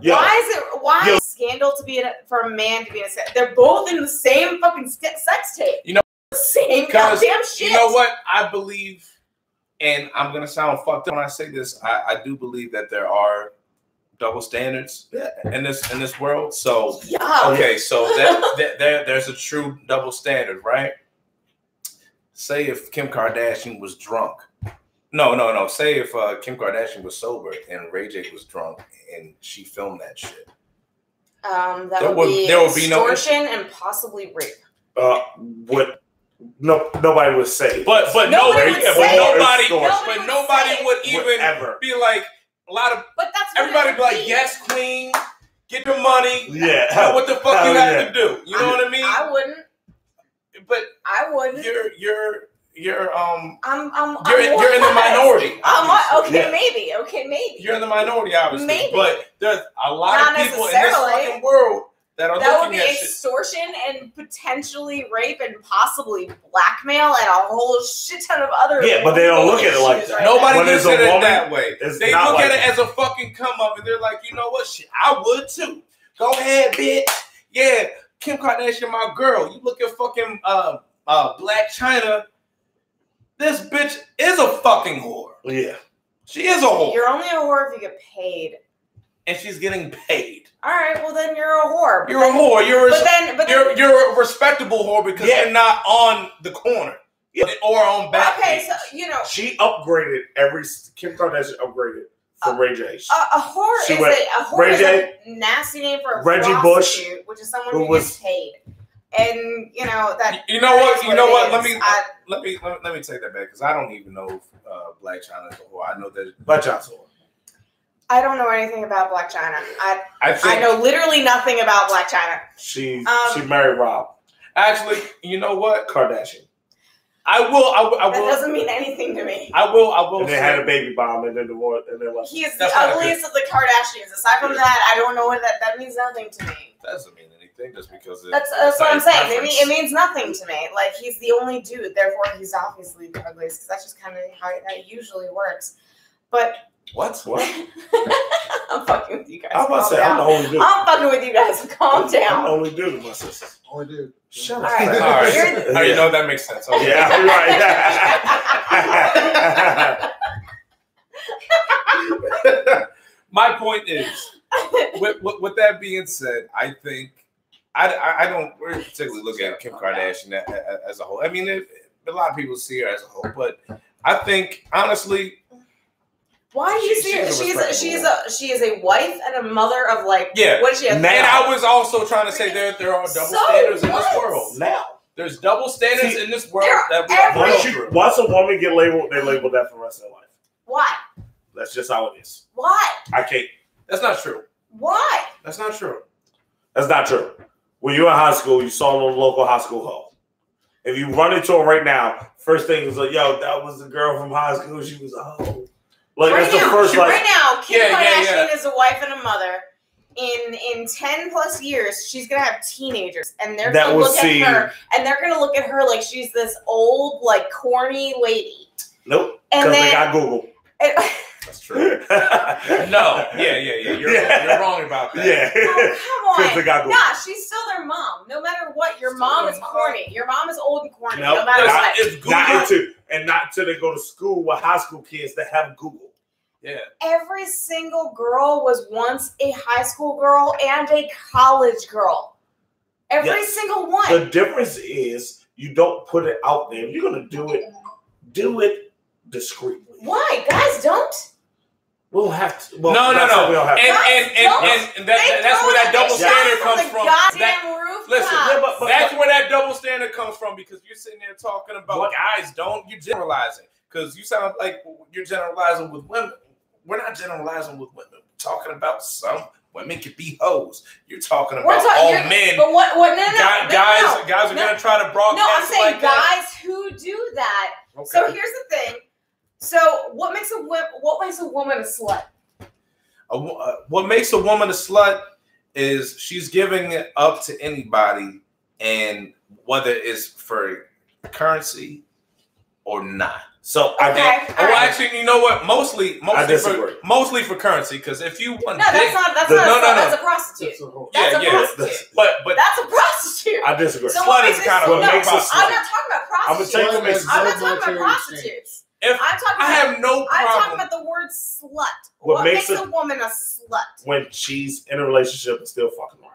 Why is it scandal to be for a man to be in a sex? They're both in the same fucking sex tape. You know, same because goddamn shit. you know what? I believe, and I'm gonna sound fucked up when I say this. I do believe that there are double standards in this world. So Yeah. okay, so there's a true double standard, right? Say if Kim Kardashian was drunk. No. Say if Kim Kardashian was sober and Ray J was drunk and she filmed that shit. That There would would- be there would be no extortion and possibly rape. what? No, nobody would say. But Nobody would say it. nobody would even ever. be like a lot of But that's what everybody it be would like, yes, queen, get your money. Yeah. You know what the fuck Hell you have yeah. to do. You know what I mean? I wouldn't. But I wouldn't. you're I'm you're in the minority. Okay, Yeah. maybe. Okay, maybe. You're in the minority, obviously. Maybe. But there's a lot Not of people in this necessarily. fucking world that are That would looking be at shit. extortion and potentially rape and possibly blackmail and a whole shit ton of other. Yeah, but they don't look at it like issues that. right Nobody When looks it's a at it woman, that way. it's They not look like at it that. as a fucking come up, and they're like, you know what? Shit, I would too. Go ahead, bitch. Yeah, Kim Kardashian, my girl. You look at fucking Black China. This bitch is a fucking whore. Yeah. She is a whore, You're only a whore if you get paid. and she's getting paid. All right, well then you're a whore. You're a whore. You're You're a respectable whore because Yeah. you're not on the corner or on back. okay. So you know, She upgraded Kim Kardashian upgraded from Ray J. a whore She is went, a whore Ray is J, a nasty name for a Reggie prostitute, Bush, which is someone who who was- gets paid. And you know that. You know what? that is You know it what? is. Let me take that back because I don't even know if Black China is a whore. I know that Black Johnson. I don't know anything about Black China. I think I know literally nothing about Black China. She married Rob actually. You know what? Kardashian. I will. That doesn't mean anything to me. I will. And they had a baby bomb and then divorced and then left. He is the That's not ugliest of the Kardashians. Aside from that, I don't know what that means nothing to me. That doesn't mean anything just because That's what I'm saying. It means nothing to me. Like he's the only dude, therefore he's obviously the ugliest. Because that's just kind of how that usually works. But What? I'm fucking with you guys. I was about to Calm say, I'm the down. only dude. I'm fucking with you guys. Calm I'm the down. only dude with my sisters. Only dude. Shut All up. right. All right. You're- Oh, you know that makes sense. Okay. Yeah, right. My point is, with that being said, I think I don't particularly look at Kim Kardashian as a whole. I mean, a lot of people see her as a whole, but I think honestly, Why do you see her? She is a wife and a mother of like. Yeah. What is she? Now- and I was also trying to say there are double So standards in this what? world. Now, There's double standards See, in this world there that we have every- to go through. once a woman get labeled, they label that for the rest of their life. Why? That's just how it is. Why? I can't. That's not true. Why? That's not true. That's not true. When you were in high school, you saw the local high school hoe. If you run into her right now, first thing is like, yo, that was the girl from high school. She was a hoe. Like Right that's the now, first like. right now, Kim Yeah, yeah, Kardashian yeah. is a wife and a mother. In 10 plus years, she's gonna have teenagers, and they're That gonna will look see- at her, and they're gonna look at her like she's this old, like corny lady. Nope. And Because they then- got Google. That's true. No. Yeah. You're wrong about that. Yeah. Oh, come Because they on. got Google. Nah, she's still their mom. No matter what, your Still mom their is mom. corny. Your mom is old and corny. Nope. No matter Listen, what. if Not Google, into. and not until they go to school with high school kids that have Google. Yeah. Every single girl was once a high school girl and a college girl. Every single one. The difference is you don't put it out there. If you're gonna do it discreetly. Why? Guys don't. We'll have to. Well, No. We don't have to. And that's where that double standard comes from. That's where that double standard comes from, because you're sitting there talking about guys don't. You're generalizing, because you sound like you're generalizing with women. We're not generalizing with women. We're talking about some women could be hoes. You're talking about all men. But what? No. Guys are gonna try to broadcast. No, I'm saying like guys that. who do that. Okay. So here's the thing. So what makes a woman a slut? What makes a woman a slut is she's giving it up to anybody, and whether it's for currency or not. So actually, you know what? Mostly for currency. Because if you want, that's a prostitute. That's a prostitute. But that's a prostitute. I disagree. So slut is kind of I'm not talking about prostitutes. I'm not talking about prostitutes. I have no problem. I'm talking about the word slut. What makes a woman a slut? When she's in a relationship and still fucking around.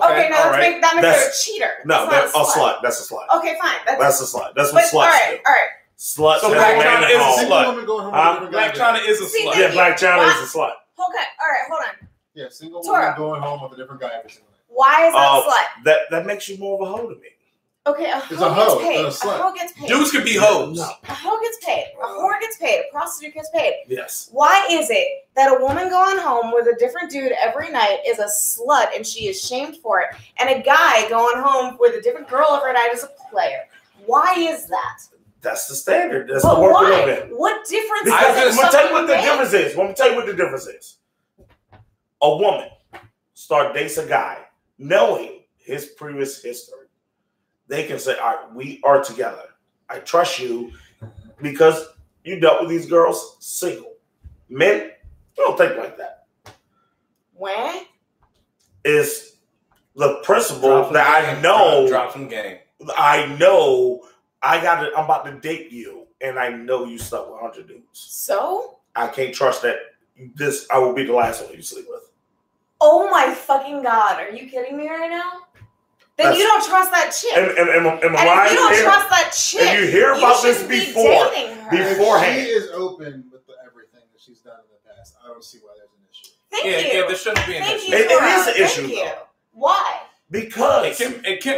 Okay, no, that makes her a cheater. No, that's a slut. That's a slut. Okay, fine. That's a slut. That's what sluts do. All right. Sluts. So Black China is a slut. Black China is a slut. Yeah, Black China is a slut. Okay, all right, hold on. Yeah, single woman going home with a different guy every single night. Why is that a slut? That makes you more of a hoe to me. Okay, a hoe gets paid. Dudes can be hoes. No. A hoe gets paid. A whore gets paid. A prostitute gets paid. Yes. Why is it that a woman going home with a different dude every night is a slut and she is shamed for it, and a guy going home with a different girl every night is a player? Why is that? That's the standard. That's the work we live in. What difference? I'm gonna tell you what the difference is. Let me tell you what the difference is. A woman dates a guy knowing his previous history. They can say, all right, we are together. I trust you because you dealt with these girls single. Men, we don't think like that. When? Is the principle that I know. Drop some game. I know I'm about to date you, and I know you slept with 100 dudes. So? I can't trust that I will be the last one you sleep with. Oh my fucking God. Are you kidding me right now? Then you don't trust that chick. And if you don't trust that chick, and you hear about this beforehand. She is open with everything that she's done in the past. I don't see why there's an issue. Thank you. Yeah, there shouldn't be an issue. It is an issue, though. Why? Because it can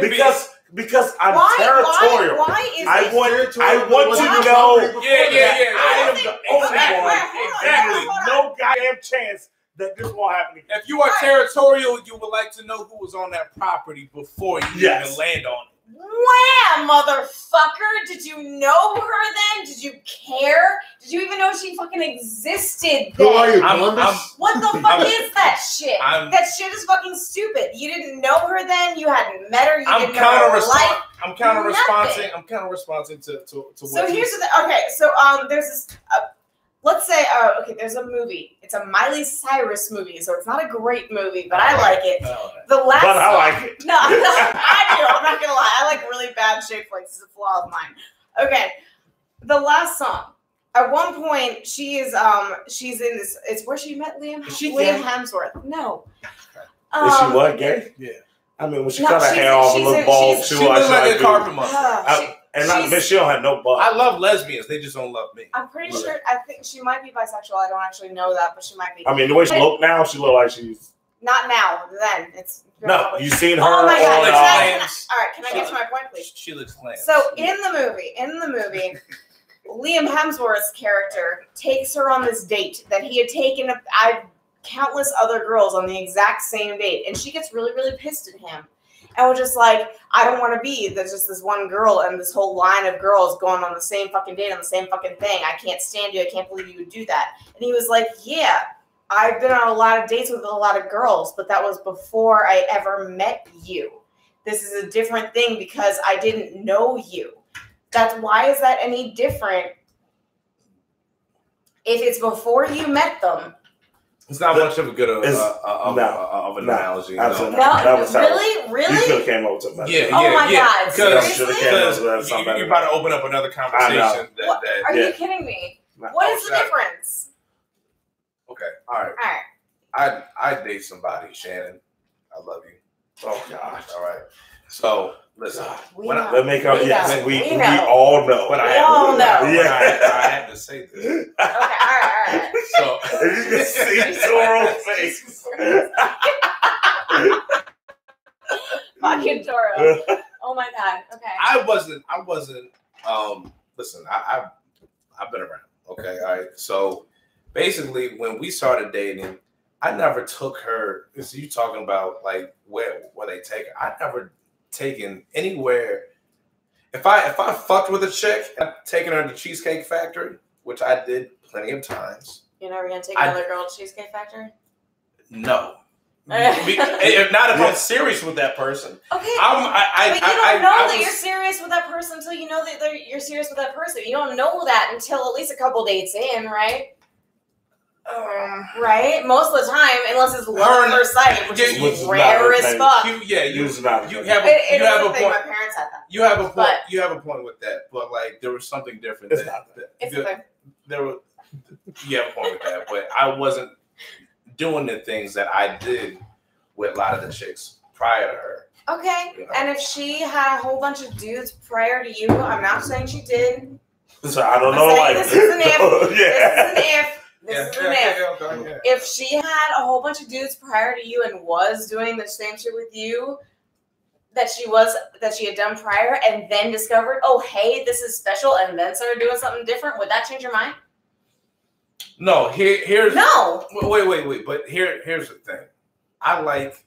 because I'm territorial. Why is I want you to know. Yeah. I am the only one. Exactly. No goddamn chance that this won't happen again. If you are territorial, you would like to know who was on that property before you even land on it. Wham, motherfucker! Did you know her then? Did you care? Did you even know she fucking existed then? Who are you, Columbus? What the fuck is that shit? That shit is fucking stupid. You didn't know her then. You hadn't met her. You didn't know her life. I'm counter-responding. I'm counter-responding to what. So here's the okay. So there's this. Let's say, there's a movie. It's a Miley Cyrus movie, so it's not a great movie, but I like it. The last but I like it. No, I do. I'm not gonna lie. I like really bad shaped flakes. It's a flaw of mine. Okay, the last song. At one point, she's in this. It's where she met Liam Hemsworth. No. Is she what, gay? Yeah. I mean, when she cut her hair off, a little bald, she looks like a carpet monster. She don't have no butt. I love lesbians. They just don't love me. I'm pretty sure. I think she might be bisexual. I don't actually know that, but she might be. I mean, the way she look now, she look like she's. Not now. Then it's. No, you seen her? Oh my God! All right, can I get to my point, please? She looks clam. So in the movie, Liam Hemsworth's character takes her on this date that he had taken countless other girls on the exact same date, and she gets really, really pissed at him. And we're just like, I don't want to be. There's just this one girl and this whole line of girls going on the same fucking date on the same fucking thing. I can't stand you. I can't believe you would do that. And he was like, yeah, I've been on a lot of dates with a lot of girls, but that was before I ever met you. This is a different thing because I didn't know you. Why is that any different? If it's before you met them, It's not much of a good of an analogy. No, that was really. You could have came up with something. Yeah. Oh my God! Because Seriously? you're about to open up another conversation. Are you kidding me? What is the difference? Okay, all right. I date somebody, Shannon. I love you. Oh gosh. All right. So listen. We we all know. But we all know. I had to say this. Okay. All right. So you can see Toro's face. Fucking Toro. Oh my God. Okay. I wasn't. Listen, I've been around. Okay. All right. So basically, when we started dating, I never took her. So you talking about like where they take her? I never taken anywhere. If I fucked with a chick, I've taken her to Cheesecake Factory, which I did plenty of times. You're never gonna take another girl to Cheesecake Factory? No. If not, if I'm serious with that person. Okay. But you don't know that you're serious with that person until you know that you're serious with that person. You don't know that until at least a couple dates in, right? Right? Most of the time, unless it's love at first sight, which is rare as fuck. You have a point. My parents had that. You have a point. You have a point with that, but like there was something different. It's a thing. You have a point with that, but I wasn't doing the things that I did with a lot of the chicks prior to her. Okay, you know? And if she had a whole bunch of dudes prior to you, I'm not saying she did. So I don't know. Like this is an if. This is an if. If she had a whole bunch of dudes prior to you and was doing the same shit with you that she had done prior, and then discovered, oh hey, this is special, and then started doing something different, would that change your mind? No. Here's no. Wait. But here's the thing. I like.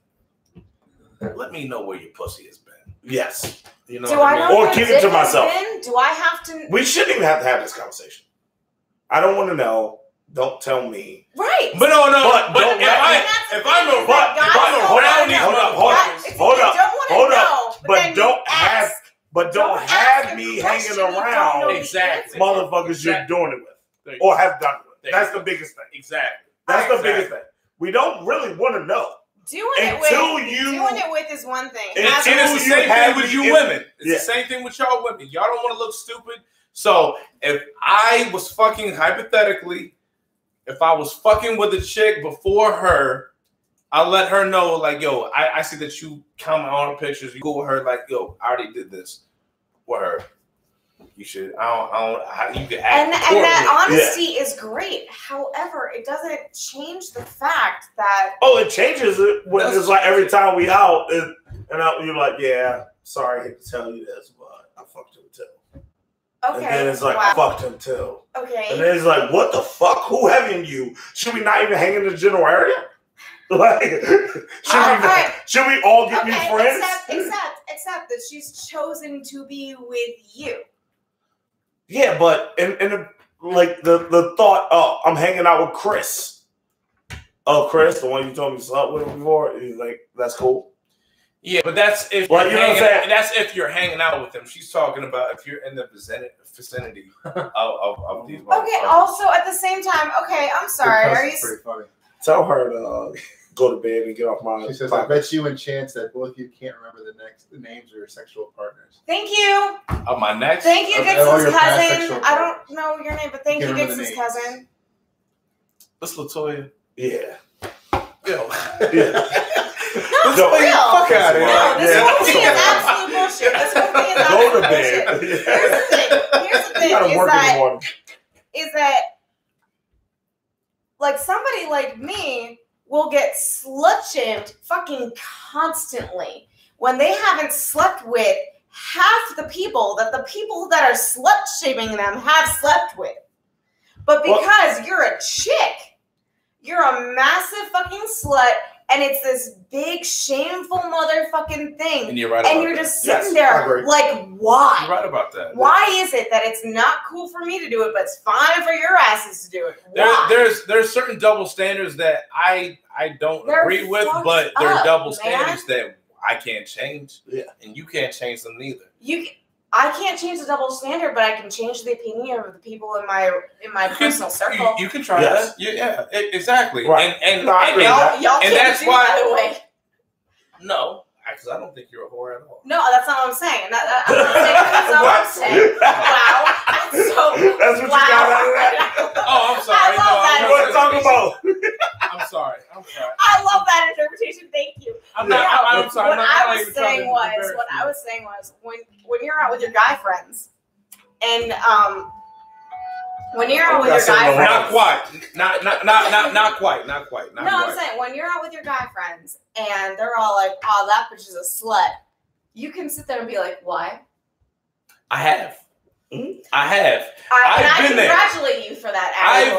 Let me know where your pussy has been. Yes. You know. Do I know? Or keep it to myself. Do I have to? We shouldn't even have to have this conversation. I don't want to know. Don't tell me. Right. But no. But if I'm around these motherfuckers, hold up. But don't have me hanging around. Exactly. Motherfuckers you're doing it with or have done it with. That's the biggest thing. Exactly. That's the biggest thing. We don't really want to know. Doing it with is one thing. And it's the same thing with you women. It's the same thing with y'all women. Y'all don't want to look stupid. So if I was fucking hypothetically. If I was fucking with a chick before her, I'll let her know, like, yo, I see that you comment on the pictures. You go with her, like, yo, I already did this with her. You should, you can act. And that honesty is great. However, it doesn't change the fact that. Oh, it changes it when it's like every time we out, and you're like, yeah, sorry, I hate to tell you this, but I fucked him too. Okay. And then it's like, I fucked him too. Okay. And then it's like, what the fuck? Who having you? Should we not even hang in the general area? Like, should we all get new friends? Except that she's chosen to be with you. Yeah, but like the thought, oh, I'm hanging out with Chris. Oh, Chris, the one you told me to sleep with before. He's like, that's cool. Yeah, but that's if that's if you're hanging out with them. She's talking about if you're in the vicinity of these. Okay. Also, at the same time, okay, I'm sorry. Are you? Pretty funny. Tell her to go to bed and get off my. She says, "I bet you and Chance that both of you can't remember the names of your sexual partners." Thank you. Of my next. Thank you, Dixon's cousin. I don't know your name, but thank you, Dixon's cousin. That's Latoya. Yeah. Yo. Yeah. No, for real. Fuck out of here. No, this whole thing is absolute bullshit. This whole thing is absolute bullshit. Here's the thing. Is that like somebody like me will get slut-shamed fucking constantly when they haven't slept with half the people that are slut-shaming them have slept with. But because you're a chick, you're a massive fucking slut, and it's this big, shameful motherfucking thing. And you're right about and you're just sitting there like, why? You're right about that. Why is it that it's not cool for me to do it, but it's fine for your asses to do it? Why? There's certain double standards that I don't agree with, but they're double standards that I can't change. Yeah. And you can't change them neither. I can't change the double standard, but I can change the opinion of the people in my personal circle. You can try that. Yeah, exactly. Right. And y'all and can't that's do why. By the way. No, because I don't think you're a whore at all. No, that's not what I'm saying. That's not what I'm saying. Wow. That's what you got out of that? Oh, I'm sorry. I love that. What talking about? I'm sorry. I love that interpretation. Thank you. I'm sorry. What I was saying was when you're out with your guy friends, and when you're out with your guy friends, not quite. I'm saying when you're out with your guy friends and they're all like, "Oh, that bitch is a slut," you can sit there and be like, "Why?" I have. I congratulate you for that.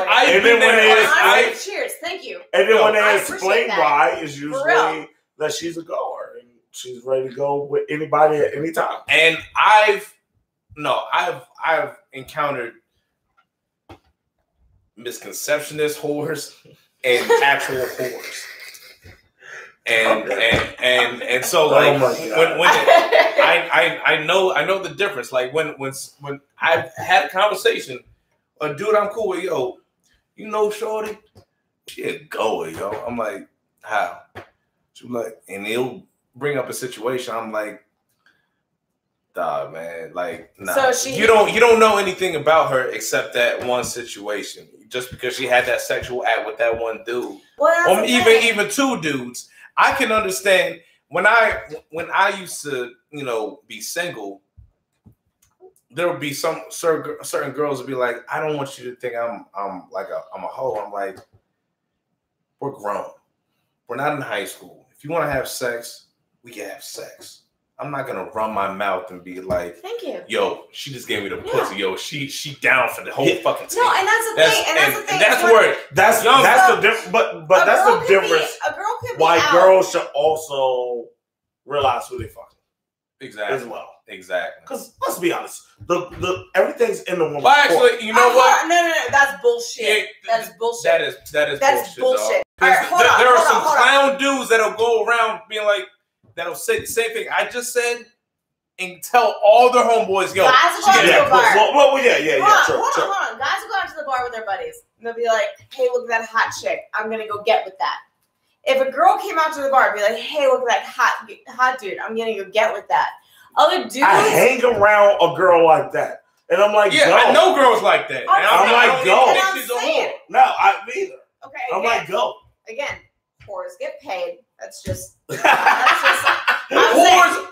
I've been there. Cheers, thank you. And then when they explain why, it's usually that she's a goer and she's ready to go with anybody at any time. And I've encountered misconceptionist whores and actual whores. And so like when I know the difference. Like when I've had a conversation, a dude I'm cool with, yo, you know, shorty, she a goer, yo. I'm like, how? She like, and he'll bring up a situation. I'm like, dog, man, like, nah. So you don't know anything about her except that one situation. Just because she had that sexual act with that one dude, or even two dudes. I can understand when I used to, you know, be single, there would be some certain girls would be like, I don't want you to think I'm a hoe. I'm like, we're grown. We're not in high school. If you want to have sex, we can have sex. I'm not gonna run my mouth and be like, "Thank you." Yo, she just gave me the pussy. Yo, she down for the whole fucking thing. No, and that's the thing. And that's the thing. That's the difference. But that's the difference. A girl could be why out. Girls should also realize who they fucking. Exactly. As well. Exactly. Because let's be honest, the everything's in the woman's Well, actually, you know what? No, that's bullshit. That's bullshit. That's bullshit. All right, there are some clown dudes that'll go around being like. That'll say the same thing I just said and tell all their homeboys, yo. Guys will go out to the bar. Hold on. Guys will go out to the bar with their buddies. And they'll be like, hey, look at that hot chick. I'm going to go get with that. If a girl came out to the bar and be like, hey, look at that hot dude. I'm going to go get with that. Other dudes. I hang around a girl like that. And I'm like, yeah, go. I know girls like that. And I'm like, go. No, I neither. Okay. I'm like, go. Again, whores get paid. That's just. Whores,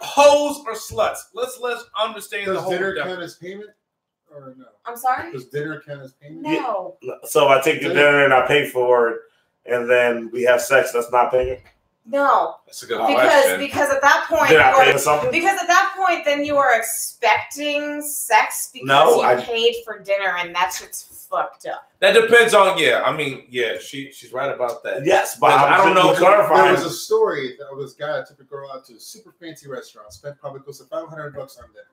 hoes, or sluts. Let's understand the whole. Does dinner count as payment, or no? I'm sorry. Does dinner count as payment? No. So I take the dinner and I pay for it, and then we have sex. That's not paying. No. That's a good question. Because at that point, did I pay for something? Because at that point, then you are expecting sex because you paid for dinner, and that shit's fucked up. That depends on she's right about that. Yes, but I don't know. There was a story that this guy took a girl out to a super fancy restaurant, spent probably close to $500 on dinner.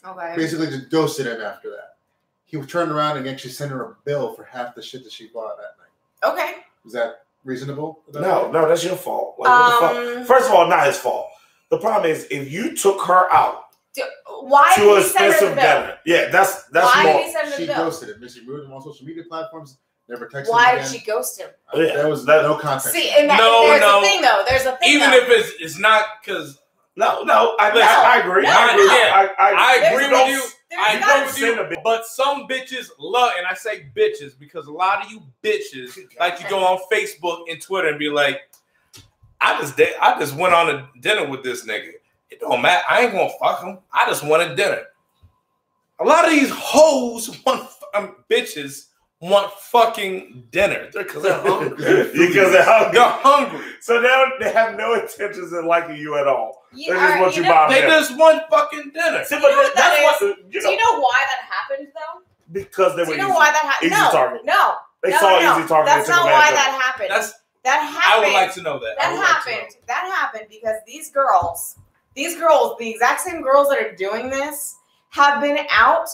Okay. Basically, just ghosted him after that. He turned around and actually sent her a bill for half the shit that she bought that night. Okay. Is that reasonable? No, that's your fault. Like, what the fuck? First of all, not his fault. The problem is if you took her out why to an expensive dinner. Yeah, that's why more. Did he send her the bill? She ghosted him. She removed him on social media platforms. Never texted him Why again. did she ghost him? There was no context. See, and there's a thing though. There's a thing. Even if it's not because. No, I agree. I agree with you. I agree with you. But some bitches love, and I say bitches because a lot of you bitches like to go on Facebook and Twitter and be like, I just went on a dinner with this nigga. It don't matter. I ain't gonna fuck him. I just wanted dinner. A lot of these hoes bitches want fucking dinner because they're hungry. They're hungry. So now they have no intentions in liking you at all. Yeah, they just want you by They just want fucking dinner. See, but do you know why that happened though? Because they were why that happened? Easy target. No. They saw easy target. That's not why that happened. That happened. I would like to know that. That happened because these girls, the exact same girls that are doing this, have been out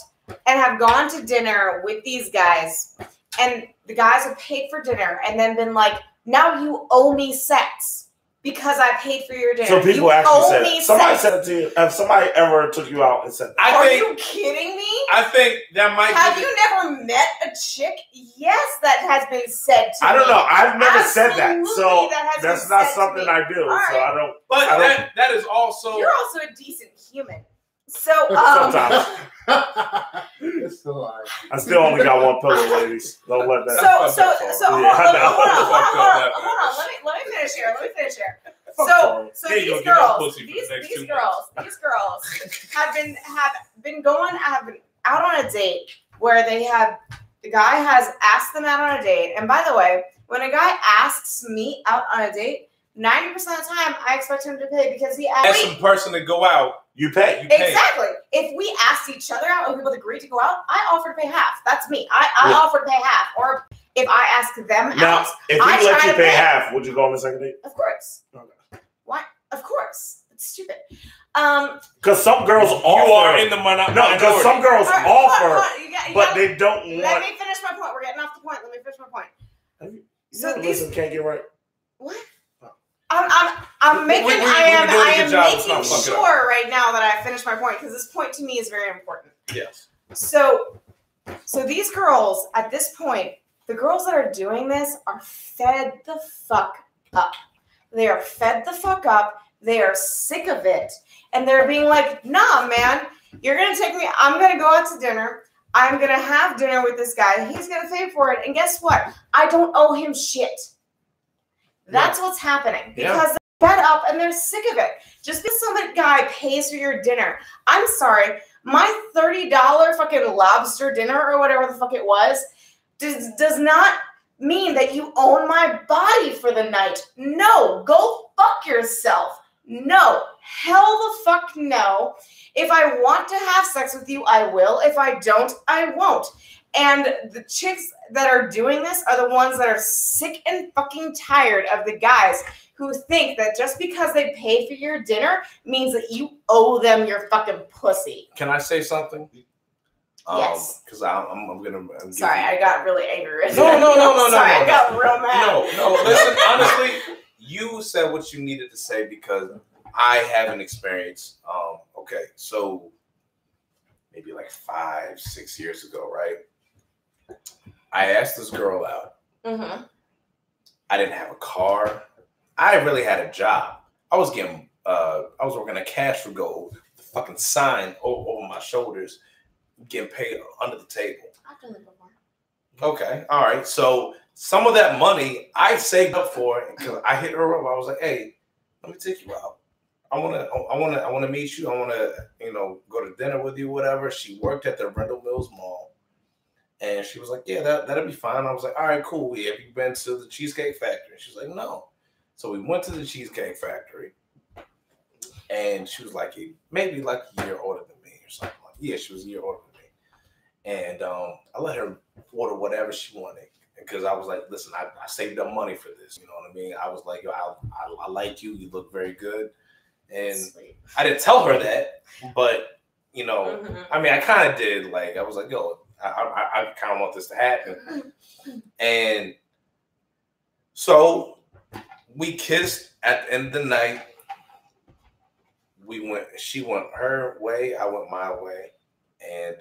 and have gone to dinner with these guys, and the guys have paid for dinner and then been like, now you owe me sex. because I paid for your dinner. So people you actually said me somebody sex. said it to you. Have somebody ever took you out and said that? Are you kidding me? I think that might Have be you never met a chick? Yes, that has been said to me. I don't know. I've never said that. Absolutely, So that has that's been not said to something me. I do. All So right. I don't. But I don't, that is also. You're also a decent human. So, sometimes. It's still alive. I still only got one pillow, ladies. Don't let that. So, Yeah, I hold on. Let me finish here. Fuck So Yeah, you'll these get that girls, pussy for the next these 2 girls have been out on a date where the guy has asked them out on a date. And by the way, when a guy asks me out on a date, 90% of the time I expect him to pay because he asked. As some person to go out, You pay. Exactly. If we asked each other out and we both agreed to go out, I offer to pay half. That's me. I offer to pay half. Or if I ask them Now, out, if I he let try you to pay pay. half, would you go on the second date? Of course. Okay. Why? Of course. It's stupid. Because some girls you offer. are in the minority. No, because some girls All right, offer, hold on. You but gotta- they don't Let want. me finish my point. We're getting off the point. Let me finish my point. So So these. listen, can't get right. What? I'm making. we- we- I am. we're doing a I good am job. Let's not making fuck it up. sure right now that I finished my point because this point to me is very important. Yes. So these girls at this point, the girls that are doing this are fed the fuck up. They are fed the fuck up. They are sick of it, and they're being like, "Nah, man, you're gonna take me. I'm gonna go out to dinner. I'm gonna have dinner with this guy. He's gonna pay for it, and guess what? I don't owe him shit." That's what's happening because they're fed up and they're sick of it. Just because some guy pays for your dinner, I'm sorry, my $30 fucking lobster dinner or whatever the fuck it was does not mean that you own my body for the night. No, go fuck yourself. No, hell the fuck no. If I want to have sex with you, I will. If I don't, I won't. And the chicks that are doing this are the ones that are sick and fucking tired of the guys who think that just because they pay for your dinner means that you owe them your fucking pussy. Can I say something? Yes. Because I'm gonna. Sorry, I got really angry. No. Sorry, No, I got real mad. No. Listen, honestly, you said what you needed to say because I have an experience. Okay, so maybe like 5-6 years ago, right? I asked this girl out. Mm-hmm. I didn't have a car. I really had a job. I was working a cash for gold, the fucking sign over my shoulders, getting paid under the table. I've done that before. Okay, all right. So some of that money I saved up for it because I hit her up. I was like, "Hey, let me take you out. I wanna meet you. I wanna, go to dinner with you, whatever." She worked at the Rendell Mills Mall. And she was like, "Yeah, that'll be fine." I was like, "All right, cool. Have you been to the Cheesecake Factory?" She's like, "No." So we went to the Cheesecake Factory, and she was like, maybe like a year older than me or something. Yeah, she was a year older than me. And I let her order whatever she wanted because I was like, "Listen, I saved up money for this." You know what I mean? I was like, "Yo, I like you. You look very good." And Sweet. I didn't tell her that, but Mm-hmm. I mean, I kind of did. Like, I was like, "Yo, I kind of want this to happen." And so we kissed at the end of the night. She went her way, I went my way. And,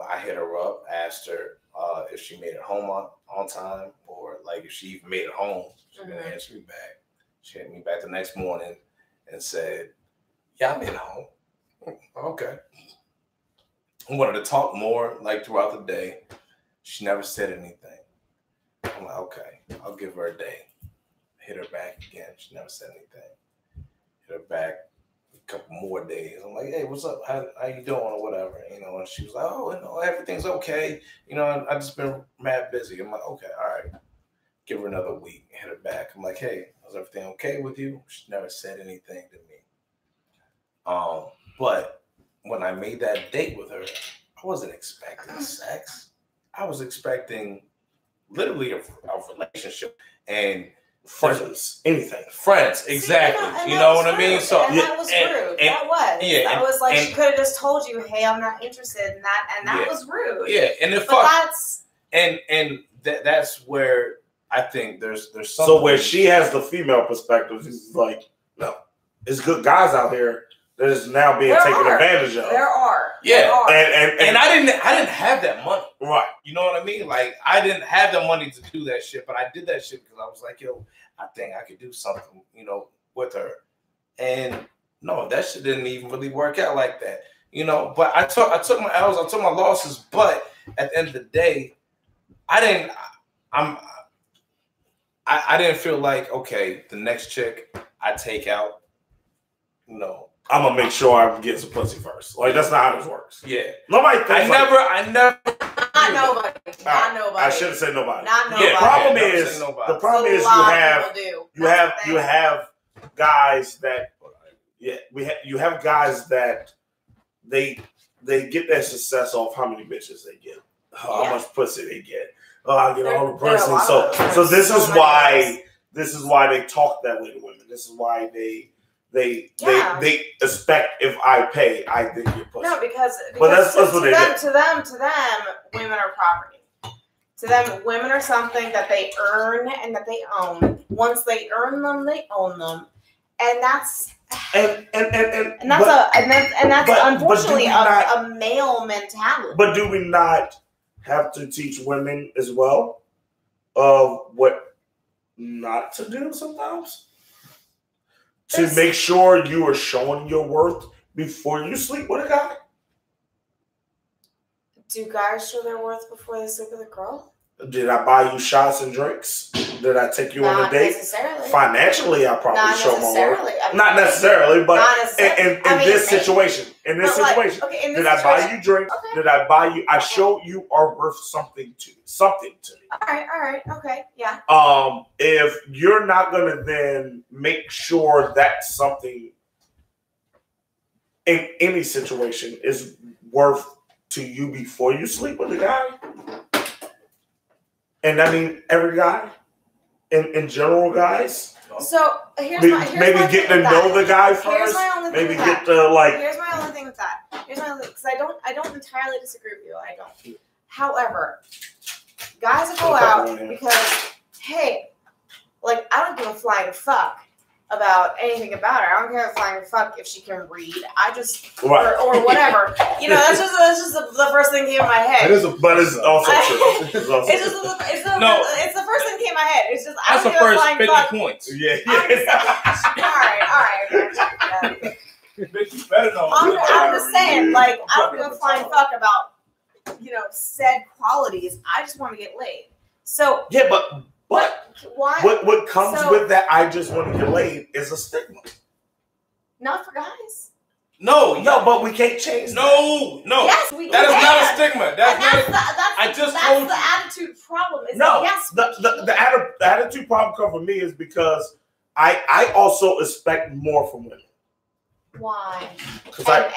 I hit her up, asked her if she made it home on time or like if she even made it home. She didn't answer me back. She hit me back the next morning and said, "Yeah, I made it home." Okay. I wanted to talk more like throughout the day. She never said anything. I'm like, okay, I'll give her a day. Hit her back again. She never said anything. Hit her back a couple more days. I'm like, "Hey, what's up? How you doing?" or whatever. And she was like, "Oh, everything's okay. I just been mad busy." I'm like, "Okay, all right." Give her another week. Hit her back. I'm like, "Hey, is everything okay with you?" She never said anything to me. But when I made that date with her, I wasn't expecting sex. I was expecting literally a relationship and Friends, anything. friends, exactly. And you that know was what I mean? rude. So And that was rude. That was like and- she could have just told you, "Hey, I'm not interested in that," and that was rude. yeah, and But that's and that's where I think there's something. So where she has the female perspective, she's like, no, there's good guys out here that is now being taken advantage of. There are. Yeah. There are. And I didn't have that money. Right. You know what I mean? Like, I didn't have the money to do that shit, but I did that shit because I was like, yo, I think I could do something, you know, with her. And no, that shit didn't even really work out like that. You know, but I took my L's, I took my losses, but at the end of the day, I didn't feel like, okay, the next chick I take out, you know, I'm gonna make sure I get some pussy first. Like, that's not how this works. Yeah. Nobody thinks I never Not nobody. Not nobody. I shouldn't say nobody. Not nobody. Yeah, the problem is you have guys that you have guys that they get their success off how many bitches they get, how much pussy they get. Oh, I get all the pussy. So this is why they talk that way to women. This is why they expect if I pay, I then get pussy. No, because that's what they do. To them, women are property. To them, women are something that they earn and that they own. Once they earn them, they own them, and that's unfortunately a male mentality. But do we not have to teach women as well of what not to do sometimes? To make sure you are showing your worth before you sleep with a guy? Do guys show their worth before they sleep with a girl? Did I buy you shots and drinks? Did I take you on a date? Necessarily. Financially, I probably show my worth. I mean, not necessarily, but in this situation. In this situation. Did I buy you drinks? Okay. Did I buy you? I show you are worth something to me. All right, okay, yeah. If you're not gonna then make sure that something in any situation is worth to you before you sleep with a guy, and I mean every guy, in general, guys. So here's maybe my get to know the guy first. Here's my only thing maybe with get that. to like. Here's my only thing with that. Because I don't entirely disagree with you. I don't. However, guys will go out because, hey, like, I don't give a flying fuck about anything about her. I don't give a flying fuck if she can read. I just or whatever. You know, that's just the first thing came in my head. But it's also true. It's the first thing came in my head. It's just I that's don't the give a first flying 50 fuck. points. Yeah. All right. I'm just saying, like, I don't give a flying fuck about, you know, said qualities. I just want to get laid. So yeah, but why? What comes with that? I just want to get laid is a stigma. Not for guys. No, but we can't change. No. Yes, we that can. is not a stigma. That's the attitude problem. The attitude problem come from me is because I also expect more from women. Why?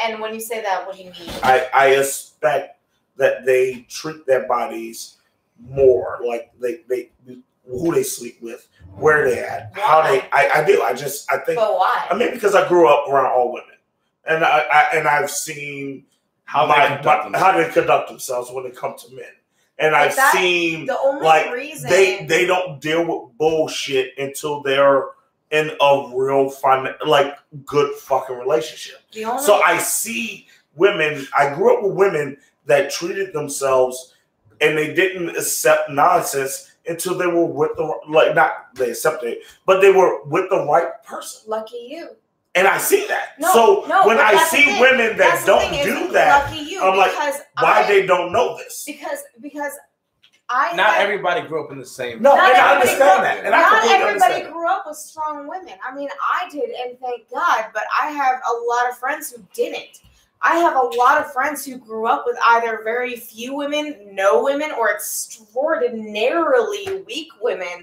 And when you say that, what do you mean? I expect that they treat their bodies more like they who they sleep with, where they at, how they. I do. I think. But why? I mean, because I grew up around all women, and I've seen how they conduct themselves when it comes to men, and I've seen the only reason they don't deal with bullshit until they're in a real good fucking relationship. So I see women. I grew up with women that treated themselves, and they didn't accept nonsense until they were with not they accepted it, but they were with the right person. Lucky you. And I see that. When I see women that don't do that, I'm like, why they don't know this? Because everybody grew up in the same. No, and I understand that. And not everybody grew up with strong women. I mean, I did, and thank God. But I have a lot of friends who didn't. I have a lot of friends who grew up with either very few women, no women, or extraordinarily weak women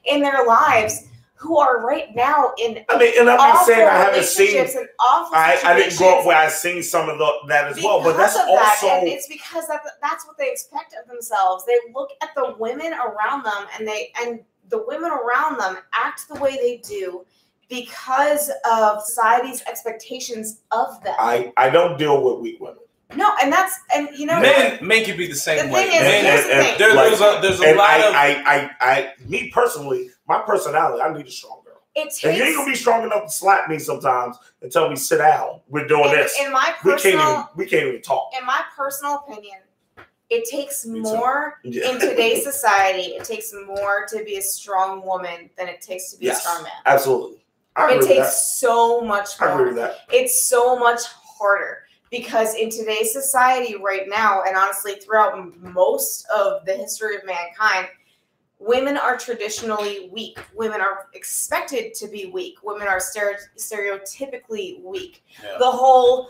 in their lives who are right now in. I mean, and I'm not saying I haven't seen. I didn't grow up where I've seen some of that as well, but that's also. And it's because that's what they expect of themselves. They look at the women around them, and the women around them act the way they do because of society's expectations of them. I don't deal with weak women. No, and you know men can be the same way. Here's the thing. There's a lot of me personally, my personality, I need a strong girl. It takes, and you ain't gonna be strong enough to slap me sometimes and tell me sit down. We're doing this. In my personal, we can't even talk. In my personal opinion, it takes more in today's society. It takes more to be a strong woman than it takes to be a strong man. Absolutely. It takes so much more. I agree with that. It's so much harder because in today's society right now, and honestly throughout most of the history of mankind, women are traditionally weak. Women are expected to be weak. Women are stereotypically weak. Yeah. The whole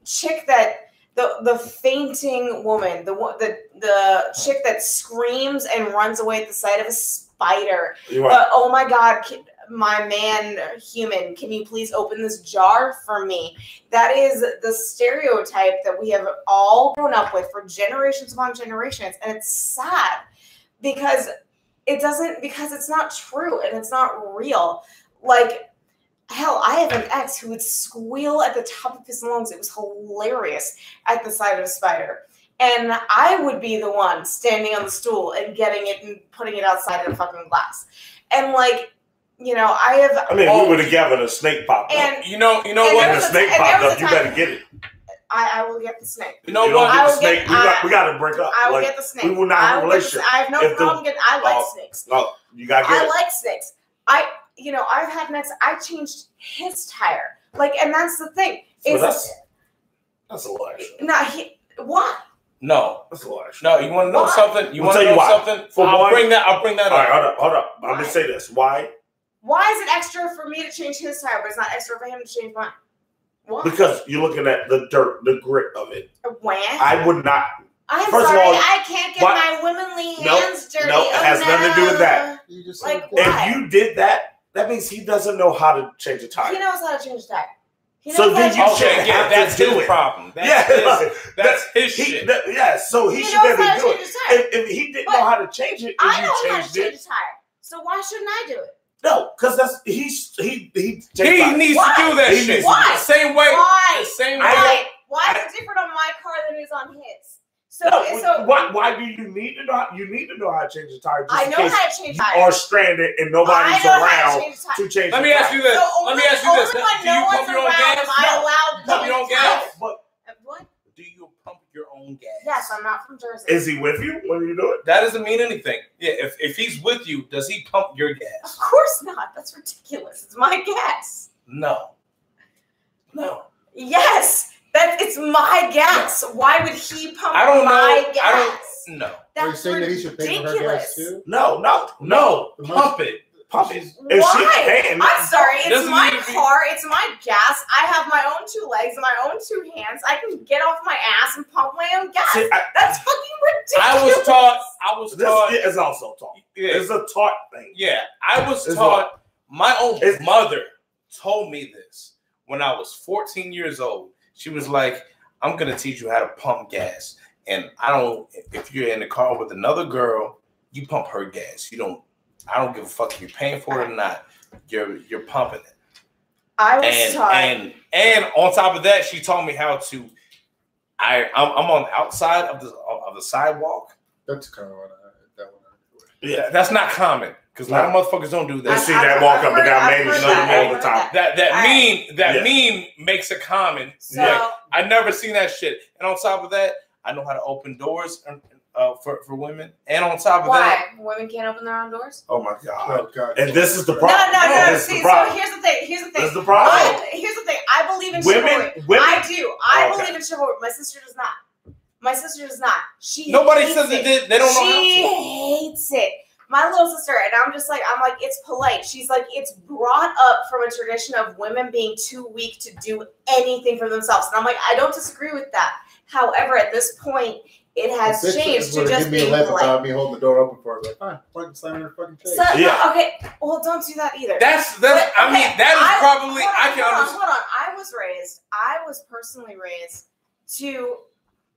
chick that the fainting woman, the chick that screams and runs away at the sight of a spider. Right. Oh my God, my man human, can you please open this jar for me? That is the stereotype that we have all grown up with for generations upon generations. And it's sad because it's not true and it's not real. Like, hell, I have an ex who would squeal at the top of his lungs. It was hilarious at the sight of a spider. And I would be the one standing on the stool and getting it and putting it outside in a fucking glass. And like, you know, we were together and a snake popped up. You know what? When the snake popped up, you better get it. I will get the snake. You know what? We got to break up. I will get the snake. We will not have a relationship. I have no problem getting. I like snakes. No, you got to get it. I like snakes. I've had an ex. I changed his tire. Like, and that's the thing. That's a lie. Why? No, that's a lie. No, you want to know something? You want to know something? I'll bring that up. All right, hold up. I'm gonna say this. Why? Why is it extra for me to change his tire, but it's not extra for him to change mine? Why? Because you're looking at the dirt, the grit of it. When? I would not. I'm sorry, I can't get my womanly hands dirty. No, it has nothing to do with that. You just if you did that, that means he doesn't know how to change a tire. He knows how to change a tire. So then you shouldn't have that's to do his it. Problem. That's his shit. So he should be able to do it. If he didn't know how to change it, I know how to change a tire. So why shouldn't I do it? No, because he needs to do that shit. Why? The same way. Why? The same way. Why is it different on my car than it is on his? Why do you need to know? You need to know how to change a tire. I know how to change tires. You are stranded and nobody's around to change. Let me ask you this. Let me ask you this. Do you pump your own gas? Pump your own gas? What? Do you pump your own gas? Yes, I'm not from Jersey. Is he with you when you do it? That doesn't mean anything. Yeah, if he's with you, does he pump your gas? Of course not. That's ridiculous. It's my gas. No. Yes. It's my gas. No. Why would he pump gas? No. That's Are you saying that he should pay for her gas too? No. Pump it. Pump it. Why? I'm sorry. It's my car. It's my gas. I have my own two legs and my own two hands. I can get off my ass and pump my own gas. That's fucking ridiculous. I was taught. This is also taught. Yeah. It's a taught thing. Yeah. I was taught. My own mother told me this when I was 14 years old. She was like, I'm going to teach you how to pump gas. And if you're in the car with another girl, you pump her gas. I don't give a fuck if you're paying for it or not. You're pumping it. I was taught. And on top of that, she taught me how to, I'm on the outside of the sidewalk. That's kind of what I do. Yeah, that's not common. Because a lot of motherfuckers don't do that. I see that walk up and down Main Street all the time. That meme makes it common. So, like, I never seen that shit. And on top of that, I know how to open doors for women. And on top of that, women can't open their own doors? Oh my God. And this is the problem. No. See, so here's the thing. This is the problem. Here's the thing. I believe in chivalry. I do. I believe in chivalry. My sister does not. Nobody says it did. They don't know how to. She hates it. My little sister, and I'm like, it's polite. She's like, it's brought up from a tradition of women being too weak to do anything for themselves. And I'm like, I don't disagree with that. However, at this point, it has changed to just being polite. Without me holding the door open for her, like, fine, fucking slam in her fucking face. Okay, well, don't do that either. That is probably, I can understand. Hold on. I was personally raised to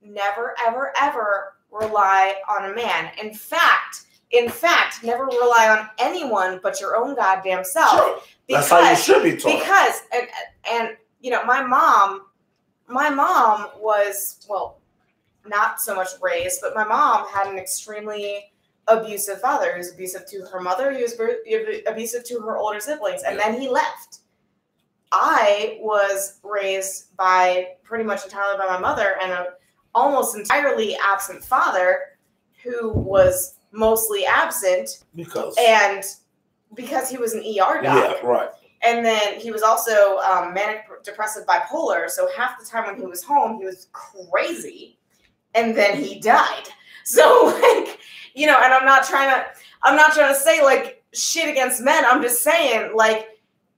never, ever, ever rely on a man. In fact, never rely on anyone but your own goddamn self. Sure. That's how you should be taught. Because, and you know, my mom my mom was, well, not so much raised, but my mom had an extremely abusive father. He was abusive to her mother. He was abusive to her older siblings. And then he left. I was raised by pretty much entirely by my mother and an almost entirely absent father who was mostly absent because he was an ER doc. Yeah, right. And then he was also manic depressive bipolar. So half the time when he was home, he was crazy. And then he died. So like, you know, and I'm not trying to say like shit against men. I'm just saying like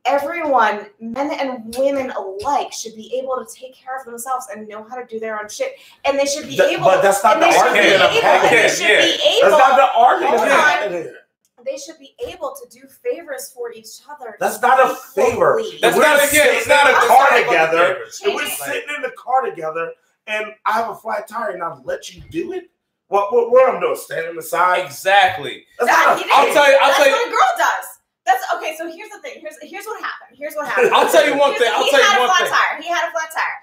everyone, men and women alike, should be able to take care of themselves and know how to do their own shit. And they should be able. But that's not the argument. That's not the argument. They should be able to do favors for each other. That's not a favor. That's not it's not a car together. If we're sitting in the car together and I have a flat tire and I'll let you do it, what I'm doing? Standing on the side? Exactly. I'll tell you. That's what a girl does. That's okay. So here's the thing. Here's what happened. I'll tell you one thing. He had a flat tire.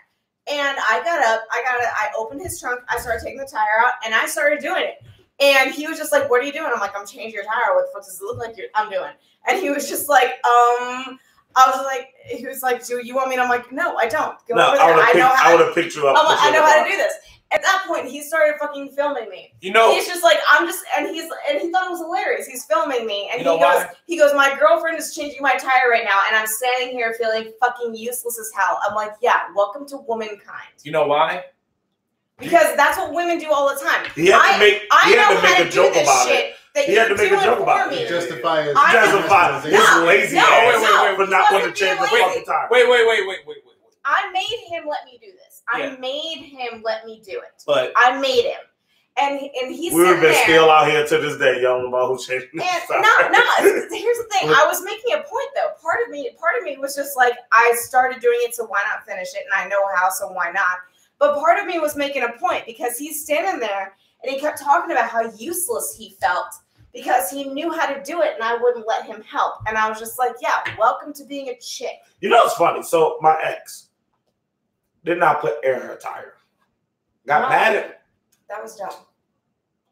And I got up. I opened his trunk. I started taking the tire out, and I started doing it. And he was just like, "What are you doing?" I'm like, "I'm changing your tire. What does it look like I'm doing?" And he was just like, he was like, "Do you want me?" And I'm like, "No, I don't. Go over there. I would have picked you up. I know how to do this." At that point, he started fucking filming me. You know, he's just like, and he thought it was hilarious. He's filming me, and he goes, "My girlfriend is changing my tire right now, and I'm standing here feeling fucking useless as hell." I'm like, "Yeah, welcome to womankind." You know why? Because that's what women do all the time. He had to make a joke about it. He had to make a joke about it. Justify his lazy ass for not wanting to change the fucking tire. Wait. I made him let me do this. I made him let me do it. But I made him. And he's we would have been still out here to this day, y'all about who's changing the tire. No, here's the thing. I was making a point though. Part of me was just like, I started doing it, so why not finish it? And I know how, so why not? But part of me was making a point because he's standing there and he kept talking about how useless he felt because he knew how to do it and I wouldn't let him help. And I was just like, yeah, welcome to being a chick. You know what's funny? So my ex did not put air in her tire. Got mad at me. That was dumb.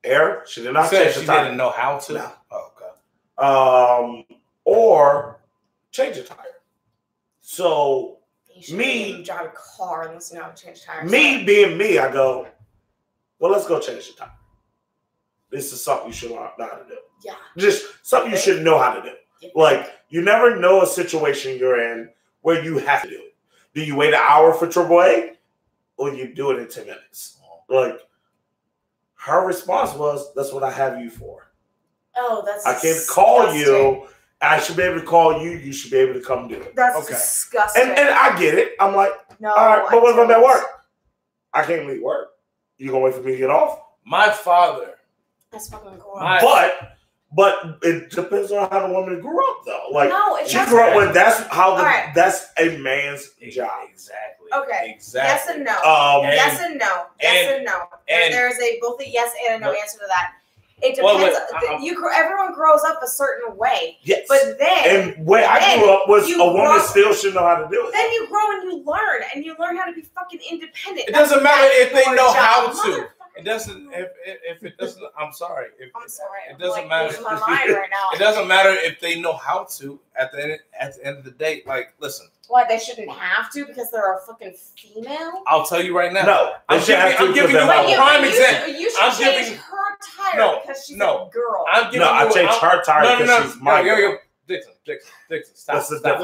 Air? She did not change the tire. She didn't know how to? No. Oh, okay. Or change the tire. So me drive a car and listen to how to change tires. Me being me, I go, well, let's go change the tire. This is something you should know how to do. Yeah. Just something you should know how to do. Yeah. Like, you never know a situation you're in where you have to do it. Do you wait an hour for AAA or you do it in 10 minutes? Like, her response was, that's what I have you for. Oh, that's I can't call you. I should be able to call you. You should be able to come do it. That's disgusting. And I get it. I'm like, no, all right, but what if I'm at work? I can't leave work. You gonna wait for me to get off? My father. That's fucking cool. But it depends on how the woman grew up, though. Like, no, she grew up with that's a man's job. Exactly. Okay. Exactly. Yes and no. Yes and no. And there's both a yes and a no answer to that. It depends. Everyone grows up a certain way. Yes. But then, and where I grew up was a woman still should know how to do it. Then you grow and you learn how to be fucking independent. It doesn't matter if they know how to. It doesn't. If it doesn't, I'm sorry. I'm sorry. It doesn't matter. Losing my mind right now. It doesn't matter if they know how to. At the end of the day, like, listen. What, they shouldn't have to because they're a fucking female? I'll tell you right now. No, I'm giving you a prime example. You should change her tire because she's a girl. I changed her tire because she's my girl. Dixon, stop. Stop.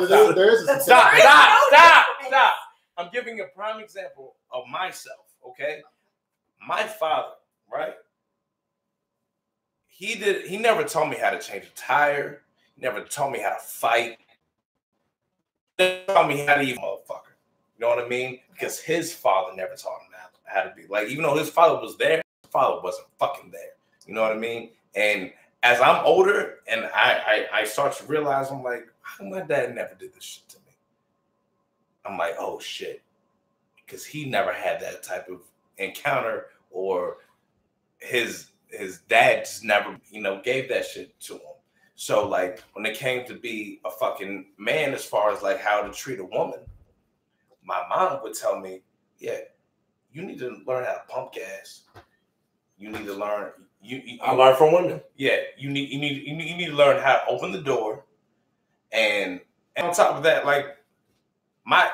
I'm giving a prime example of myself, okay? My father, right? He never taught me how to change a tire. He never taught me how to fight. He never taught me how to even motherfucker. You know what I mean? Because his father never taught him how to be. Like, even though his father was there, his father wasn't fucking there. You know what I mean? And as I'm older and I start to realize, I'm like, how come my dad never did this shit to me? I'm like, oh shit. Because he never had that type of encounter, or his dad just never, gave that shit to him. So like when it came to be a fucking man, as far as like how to treat a woman, my mom would tell me, yeah, you need to learn how to pump gas. You need to learn. I learned from women. Yeah, you need to learn how to open the door, and on top of that, like my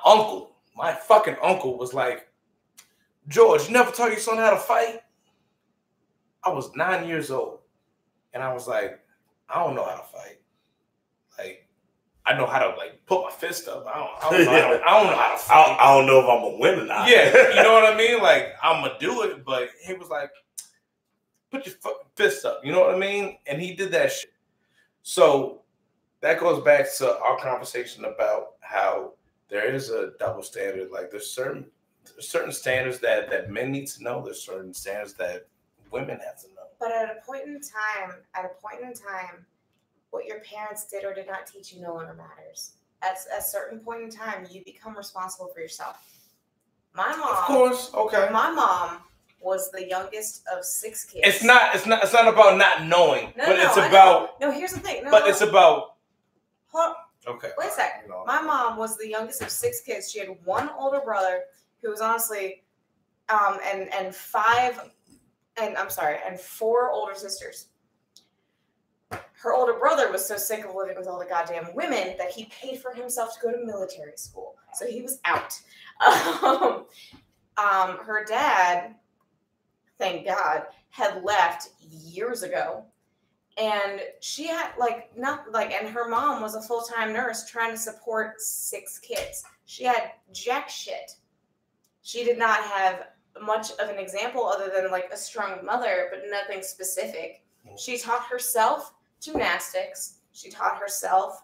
uncle, my fucking uncle was like, George, you never taught your son how to fight. I was 9 years old, and I was like, I don't know how to fight. Like, I know how to like put my fist up. I don't know how to fight. I don't know if I'm gonna win or not. Yeah, you know what I mean? Like, I'm gonna do it, but he was like, put your fucking fist up. You know what I mean? And he did that shit. So that goes back to our conversation about how there is a double standard. Like, there's certain standards that men need to know. There's certain standards that women have to know. But at a point in time, what your parents did or did not teach you no longer matters. At a certain point in time, you become responsible for yourself. My mom, of course, okay. My mom was the youngest of 6 kids. It's not about not knowing, it's about. No, here's the thing. It's about. Okay. Wait a second. My mom was the youngest of 6 kids. She had one older brother who was honestly, and 4 older sisters. Her older brother was so sick of living with all the goddamn women that he paid for himself to go to military school. So he was out. Her dad, thank God, had left years ago. And she had and her mom was a full-time nurse trying to support 6 kids. She had jack shit. She did not have much of an example other than like a strong mother, but nothing specific. She taught herself gymnastics. She taught herself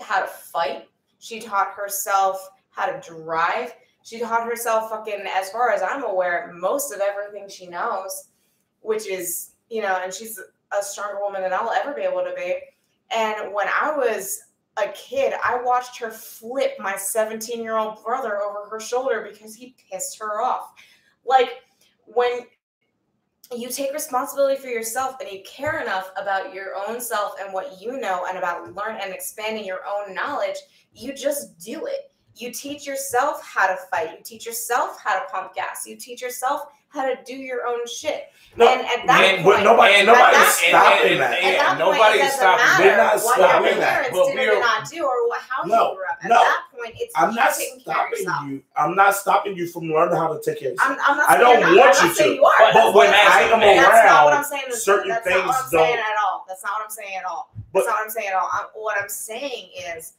how to fight. She taught herself how to drive. She taught herself fucking, as far as I'm aware, most of everything she knows, which is, and she's a stronger woman than I'll ever be able to be. And when I was a kid, I watched her flip my 17-year-old brother over her shoulder because he pissed her off. Like, when you take responsibility for yourself and you care enough about your own self and what you know and about learning and expanding your own knowledge, you just do it. You teach yourself how to fight. You teach yourself how to pump gas. You teach yourself how to do your own shit. No, and at that point, nobody's stopping that. At that Nobody point, is stopping. They're not what stopping your that. parents did or did not do, or how you grew up. At that point, it's I'm not taking care of yourself. stopping you. I'm not stopping you from learning how to take care of yourself. I'm not I don't saying want I'm you not saying to. you are. But when I am that's not what I'm around, saying. certain That's things not what I'm don't. saying at all. That's not what I'm saying at all. That's not what I'm saying at all. What I'm saying is,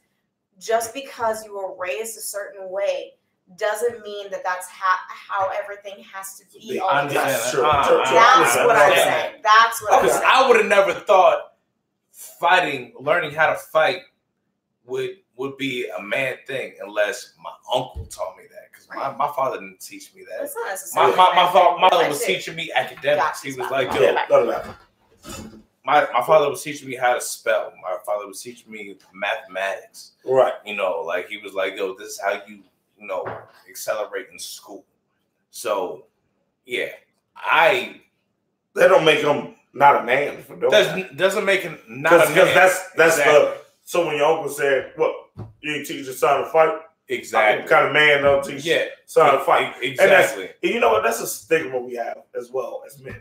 just because you were raised a certain way doesn't mean that that's how everything has to be. That's what I'm saying. That's what I'm saying. I would have never thought learning how to fight would be a man thing unless my uncle taught me that. Because my father didn't teach me that. That's not necessarily my father was teaching me academics. He was like, my father was teaching me how to spell. My father was teaching me mathematics. Right. Like he was like, yo, this is how you accelerate in school. So, yeah, that don't make him not a man for doing that. Doesn't make him not a man. That's exactly. So when your uncle said, "What, you ain't teach your son to fight?" Exactly. What kind of man don't teach son to fight? Exactly. And you know what? That's a stigma we have as well as men.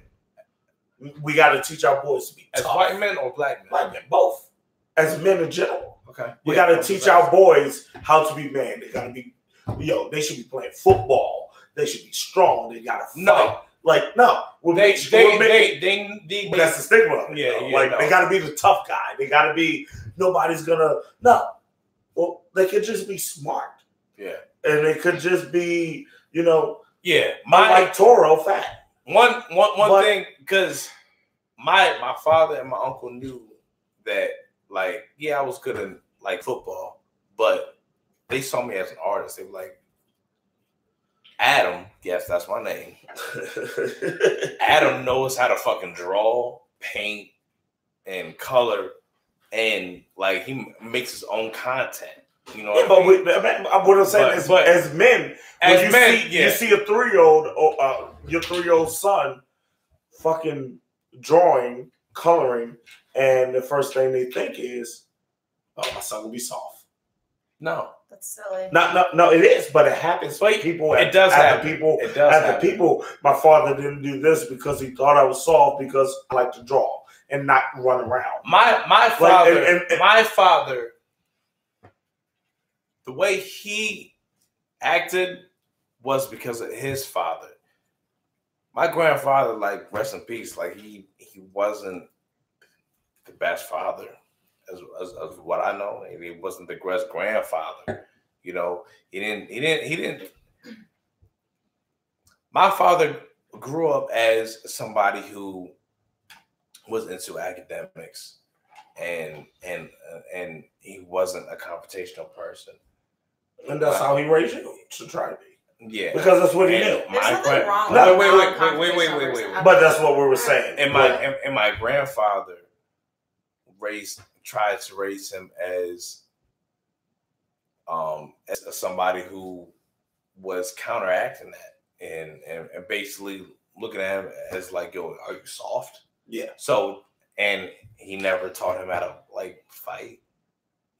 We got to teach our boys to be as tough. white men or black men. Black men, both. As men in general. Okay. We got to teach our boys how to be men. They got to be. They should be playing football. They should be strong. They got to fight. That's the stigma. They got to be the tough guy. They got to be. Nobody's gonna. No. Well, they could just be smart. Yeah. And they could just be, Yeah. like Toro fat. One thing, because my father and my uncle knew that, I was good in football, but they saw me as an artist. They were like, Adam, yes, that's my name. Adam knows how to fucking draw, paint, and color, and he makes his own content. You know what I mean? What I'm saying is, as men, you see a 3-year-old, your 3-year-old son, fucking drawing, coloring, and the first thing they think is, "Oh, my son will be soft." No, That's silly. No, it is, but it happens. People, it does happen. People, it does happen. People, my father didn't do this because he thought I was soft because I like to draw and not run around. My father, my father, the way he acted was because of his father. My grandfather, like, rest in peace, like he wasn't the best father as what I know. He wasn't the best grandfather. You know, he didn't. My father grew up as somebody who was into academics, and he wasn't a confrontational person. And that's how he raised you to try to be. Yeah, because that's what he knew. There's nothing wrong with wait. But that's what we were saying. And my grandfather tried to raise him as somebody who was counteracting that and basically looking at him as like, yo, are you soft? Yeah. So, and he never taught him how to like fight.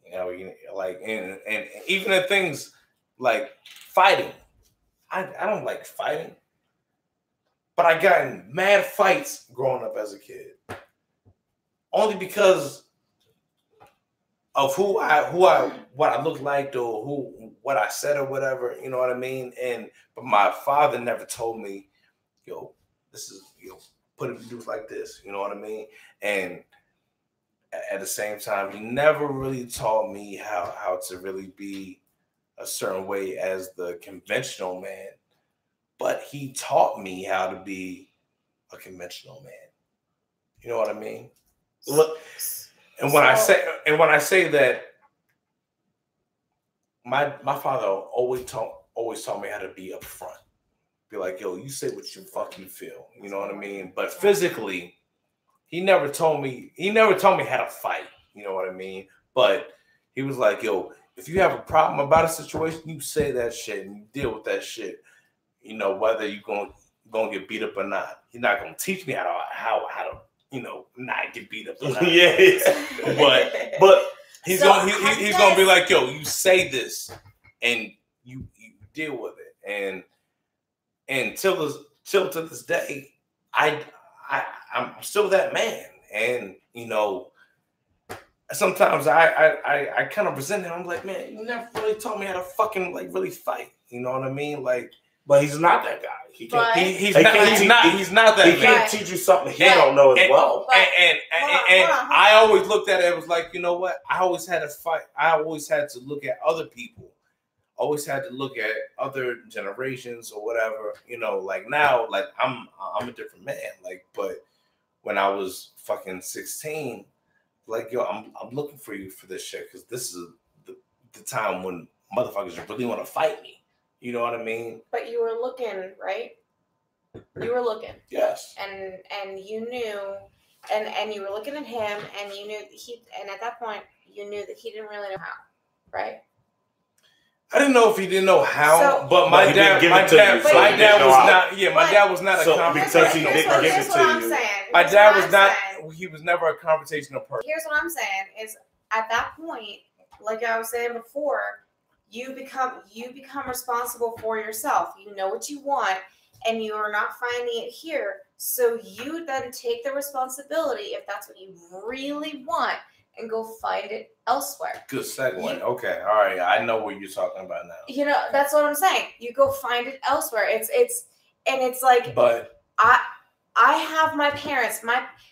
You know, like and even the things like fighting. I don't like fighting, but I got in mad fights growing up as a kid, only because of what I looked like or what I said or whatever. You know what I mean? But my father never told me, yo, this is, put it do like this. You know what I mean? And at the same time, he never really taught me how to really be a certain way as the conventional man, but he taught me how to be a conventional man. You know what I mean? Look, and when I say that, my father always taught me how to be upfront. Be like, yo, you say what you fucking feel. You know what I mean? But physically, he never told me how to fight. You know what I mean? But he was like, yo, if you have a problem about a situation, you say that shit and you deal with that shit. You know, whether you're gonna get beat up or not. He's not gonna teach me how to not get beat up or not. Yeah. But he's gonna be like, yo, you say this and you deal with it. And till to this day, I'm still that man. And sometimes I kind of resent him. I'm like, man, you never really taught me how to fucking like really fight. You know what I mean? Like, but he's not that guy. He's not that. He can't teach you something he don't know as well. And I always looked at it. It was like, you know what? I always had to fight. I always had to look at other people. Always had to look at other generations or whatever. You know, like now, like I'm a different man. Like, but when I was fucking 16. Like, yo, I'm looking for you for this shit because this is the time when motherfuckers really want to fight me. You know what I mean? But you were looking, right? You were looking. Yes. And you knew, and you were looking at him, and you knew and at that point, you knew that he didn't really know how, right? I didn't know if he didn't know how, but my dad was not a because he didn't give it to you. My dad was not. He was never a confrontational person. Here's what I'm saying: is at that point, like I was saying before, you become responsible for yourself. You know what you want, and you are not finding it here. So you then take the responsibility if that's what you really want. And go find it elsewhere. Good segue. Okay, all right. I know what you're talking about now. You know, that's what I'm saying. You go find it elsewhere. It's like. But I have my parents. And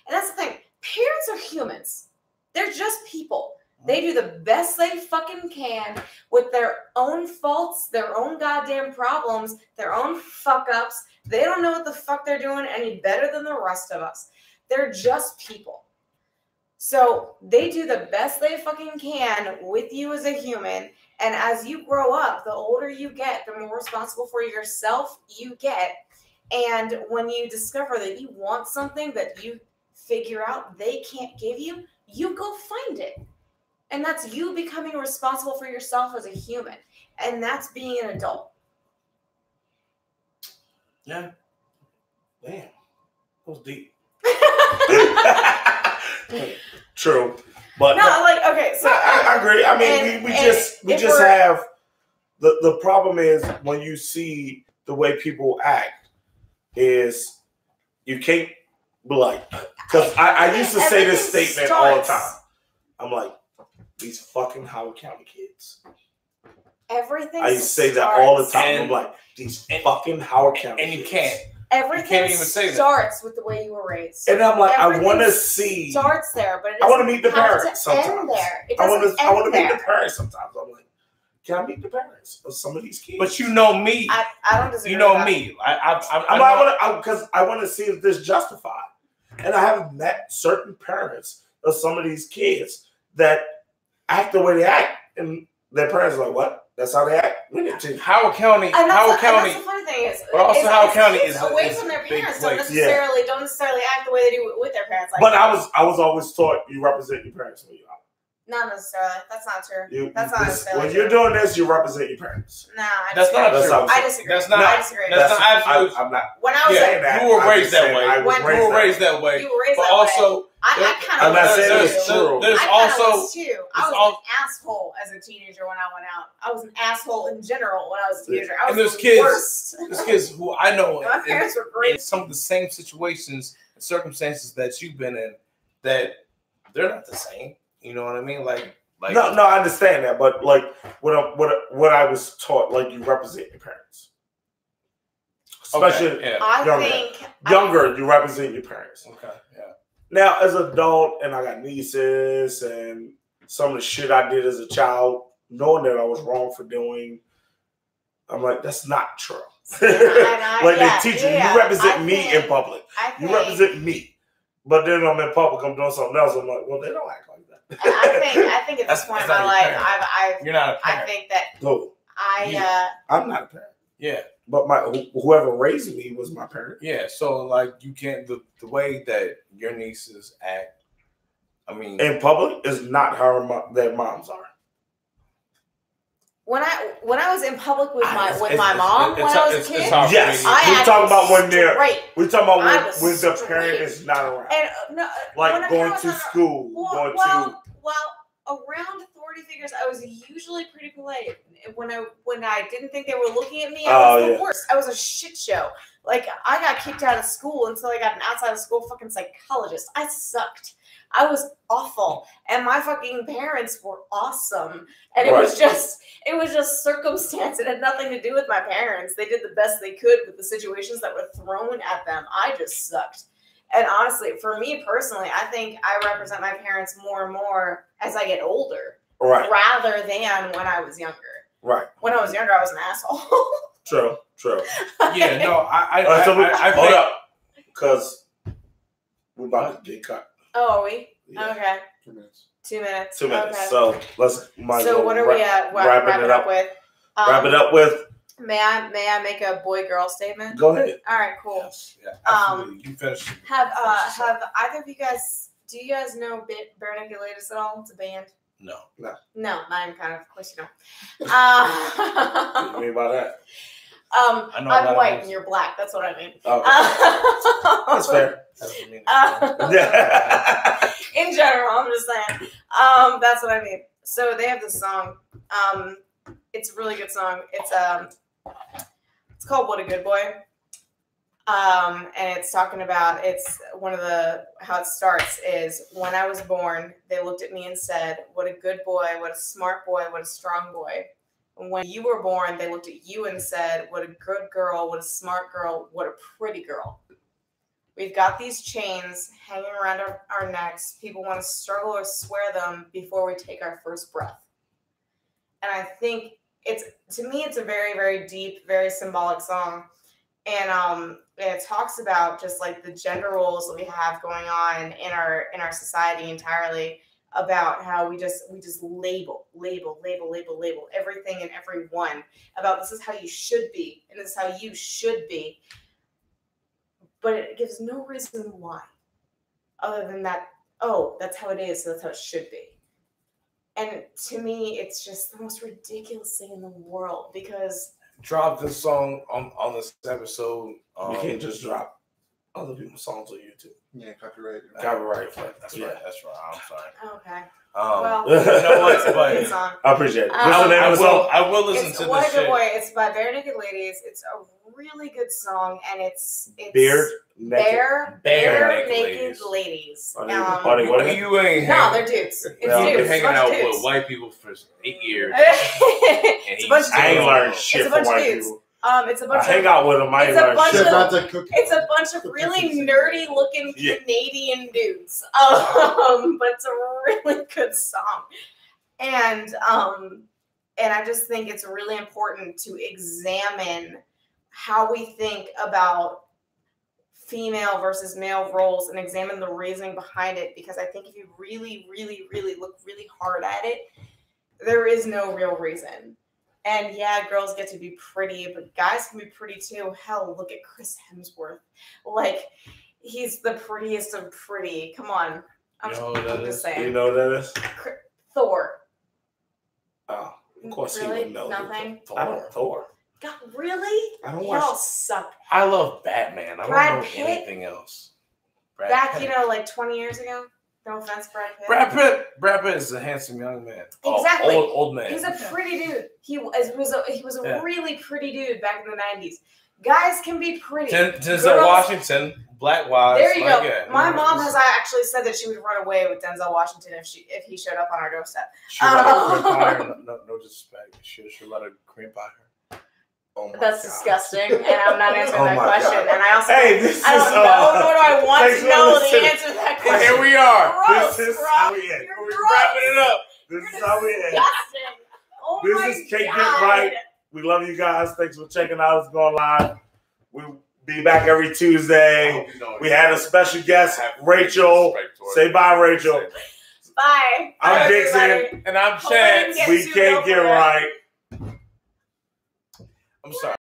that's the thing. Parents are humans. They're just people. They do the best they fucking can with their own faults, their own goddamn problems, their own fuck ups. They don't know what the fuck they're doing any better than the rest of us. They're just people. So they do the best they fucking can with you as a human. And as you grow up, the older you get, the more responsible for yourself you get. And when you discover that you want something that you figure out they can't give you, you go find it. And that's you becoming responsible for yourself as a human. And that's being an adult. Yeah. Damn. That was deep. True, but no, like okay. So I agree. I mean, we just have the problem is when you see the way people act is you can't be like, because I used to say this statement all the time. I'm like, these fucking Howard County kids. Everything. I used to say that all the time. I'm like, these fucking Howard County and you kids. can't. Everything you can't even say starts with the way you were raised. And I'm like, Everything I want to see. Starts there, but it I want to meet the have parents to end sometimes. there. It I want to meet there. the parents sometimes. I'm like, can I meet the parents of some of these kids? But you know me. I don't disagree. You know with that. me. I want to see if this justified. And I have met certain parents of some of these kids that act the way they act, and their parents are like, "What? That's how they act." We didn't teach. Howard County. And that's the funny thing is, but also Howard County is away is from their a big parents. place. Don't necessarily act the way they do with their parents. Like, But I was always taught you represent your parents when you're out. not necessarily. That's not true. That's not When necessarily you're true. doing this, you represent your parents. Nah, That's not true. I disagree. That's not. I disagree. That's not absolute. I'm not. When I was saying that. You were I'm raised just that saying way. I was When raised You were that raised that way. you were raised But that also, way. I kind I'm of not was saying too. it's true. There's I also was too. I was an asshole as a teenager when I went out. I was an asshole in general when I was a teenager. I was And there's the kids- worst. there's kids who I know My parents were great. in some of the same situations and circumstances that you've been in that they're not the same. You know what I mean? Like No, I understand that, but like what I was taught, like you represent your parents, especially okay, yeah. I younger. think Younger, you represent your parents. Okay, yeah. Now, as an adult, and I got nieces, and some of the shit I did as a child, knowing that I was wrong for doing, I'm like, that's not true. They teach you, you represent me in public. You represent me. But then I'm in public, I'm doing something else. I'm like, well, they don't act like that. I think at this point in my life, You're not a parent. I think that No, I'm not a parent. Yeah. But whoever raised me was my parent. Yeah, so like you can't the way that your nieces act. I mean, In public is not how their moms are. when I was in public with my it's- mom when I was a kid, hard for Yes, me. we're talking about when they're. Right. We're talking about I was when the straight. parent is not around, And when like the going parents to are not- school, going to. Around authority figures, I was usually pretty polite. When I didn't think they were looking at me, I was the worst. I was a shit show. Like, I got kicked out of school until I got an outside of school fucking psychologist. I sucked. I was awful. And my fucking parents were awesome. And it was just circumstance. It had nothing to do with my parents. They did the best they could with the situations that were thrown at them. I just sucked. And honestly, for me personally, I think I represent my parents more and more as I get older. Right. Rather than when I was younger. Right. When I was younger, I was an asshole. True. Yeah, no, I Hold think, up. Because we're about to get cut. Oh, are we? Yeah. Okay. 2 minutes. 2 minutes. 2 minutes. Okay. So let's. So what are we at? Wrap it up with? Wrap it up with. May I make a boy-girl statement? Go ahead. All right, cool. yes, yeah, absolutely. You finish. Have either of you guys? Do you guys know Bare Naked Ladies at all? It's a band. No. No, not even kind of. Of course you don't. What do you mean by that? I know I'm white and you're black. That's what I mean. Okay. That's fair. Yeah. In general, I'm just saying. That's what I mean. So they have this song. It's a really good song. It's called "What a Good Boy," and it's talking about how it starts is when I was born, they looked at me and said, "What a good boy! What a smart boy! What a strong boy." And when you were born, they looked at you and said, "What a good girl! What a smart girl! What a pretty girl." We've got these chains hanging around our necks. People want to struggle or swear them before we take our first breath. And I think to me, it's a very, very deep, very symbolic song. And it talks about just like the gender roles that we have going on in our society entirely, about how we just label everything and everyone, about this is how you should be and this is how you should be. But it gives no reason why, other than that, oh, that's how it is, so that's how it should be. And to me, it's just the most ridiculous thing in the world, because... Drop this song on this episode. You can't just drop other people's songs on YouTube. Yeah, copyright. Copyright. That's right. I'm sorry. Okay. Well, you know what? it's a But good song. I appreciate it. I What's the name of the song? I will listen It's to What this a Good shit. Boy. It's by Bare Naked Ladies. It's a really good song, and it's Beard? Naked? Bare Naked Naked Ladies. Are they women? You ain't No, they're dudes. It's Yeah. You've been dudes. hanging Bunch of out dudes. with white people for 8 years. It's a bunch of I ain't dudes. learned shit It's a from bunch of white dudes. people. It's a I bunch hang of out with them. I ain't it's a learned bunch shit. of- Not to cook. it's a bunch of really nerdy looking Yeah. Canadian dudes. But it's a really good song. And I just think it's really important to examine how we think about female versus male roles and examine the reasoning behind it, because I think if you really, really, really look really hard at it, there is no real reason. And yeah, girls get to be pretty, but guys can be pretty too. Hell, look at Chris Hemsworth. Like, he's the prettiest of pretty. Come on. I'm just saying. You know what that is? Thor. Oh, of course he Really? would know. Nothing? I don't Thor. God, really? I don't Y'all watch. suck. I love Batman. I don't Brad know Pitt? anything else. Brad Back, Pitt. like 20 years ago. No offense, Brad Pitt. Brad Pitt is a handsome young man. Exactly. Old man. He's a pretty dude. He was a Yeah. really pretty dude back in the 90s. Guys can be pretty. Denzel Girls- Washington, Black Wives. There you go. Yeah. My mom has actually said that she would run away with Denzel Washington if he showed up on our doorstep. She let her cream pie her. No disrespect. She let her cream pie her. Oh my That's God. disgusting, and I'm not answering Oh that my question. God. And I also Hey, I don't know, nor do I want thanks to for know the listening. answer to that And question. here we are. Gross, This is bro. how we end. You're We're gross. wrapping it up. This You're is how we end. disgusting. Oh This my is Can't Get God. Right. We love you guys. Thanks for checking out. It's going live. We'll be back every Tuesday. We had a special guest, Rachel. Say bye, Rachel. Bye. I'm Bye, Dixon. everybody. And I'm Hope I didn't Chance. get We sued can't over get that. right. I'm sorry.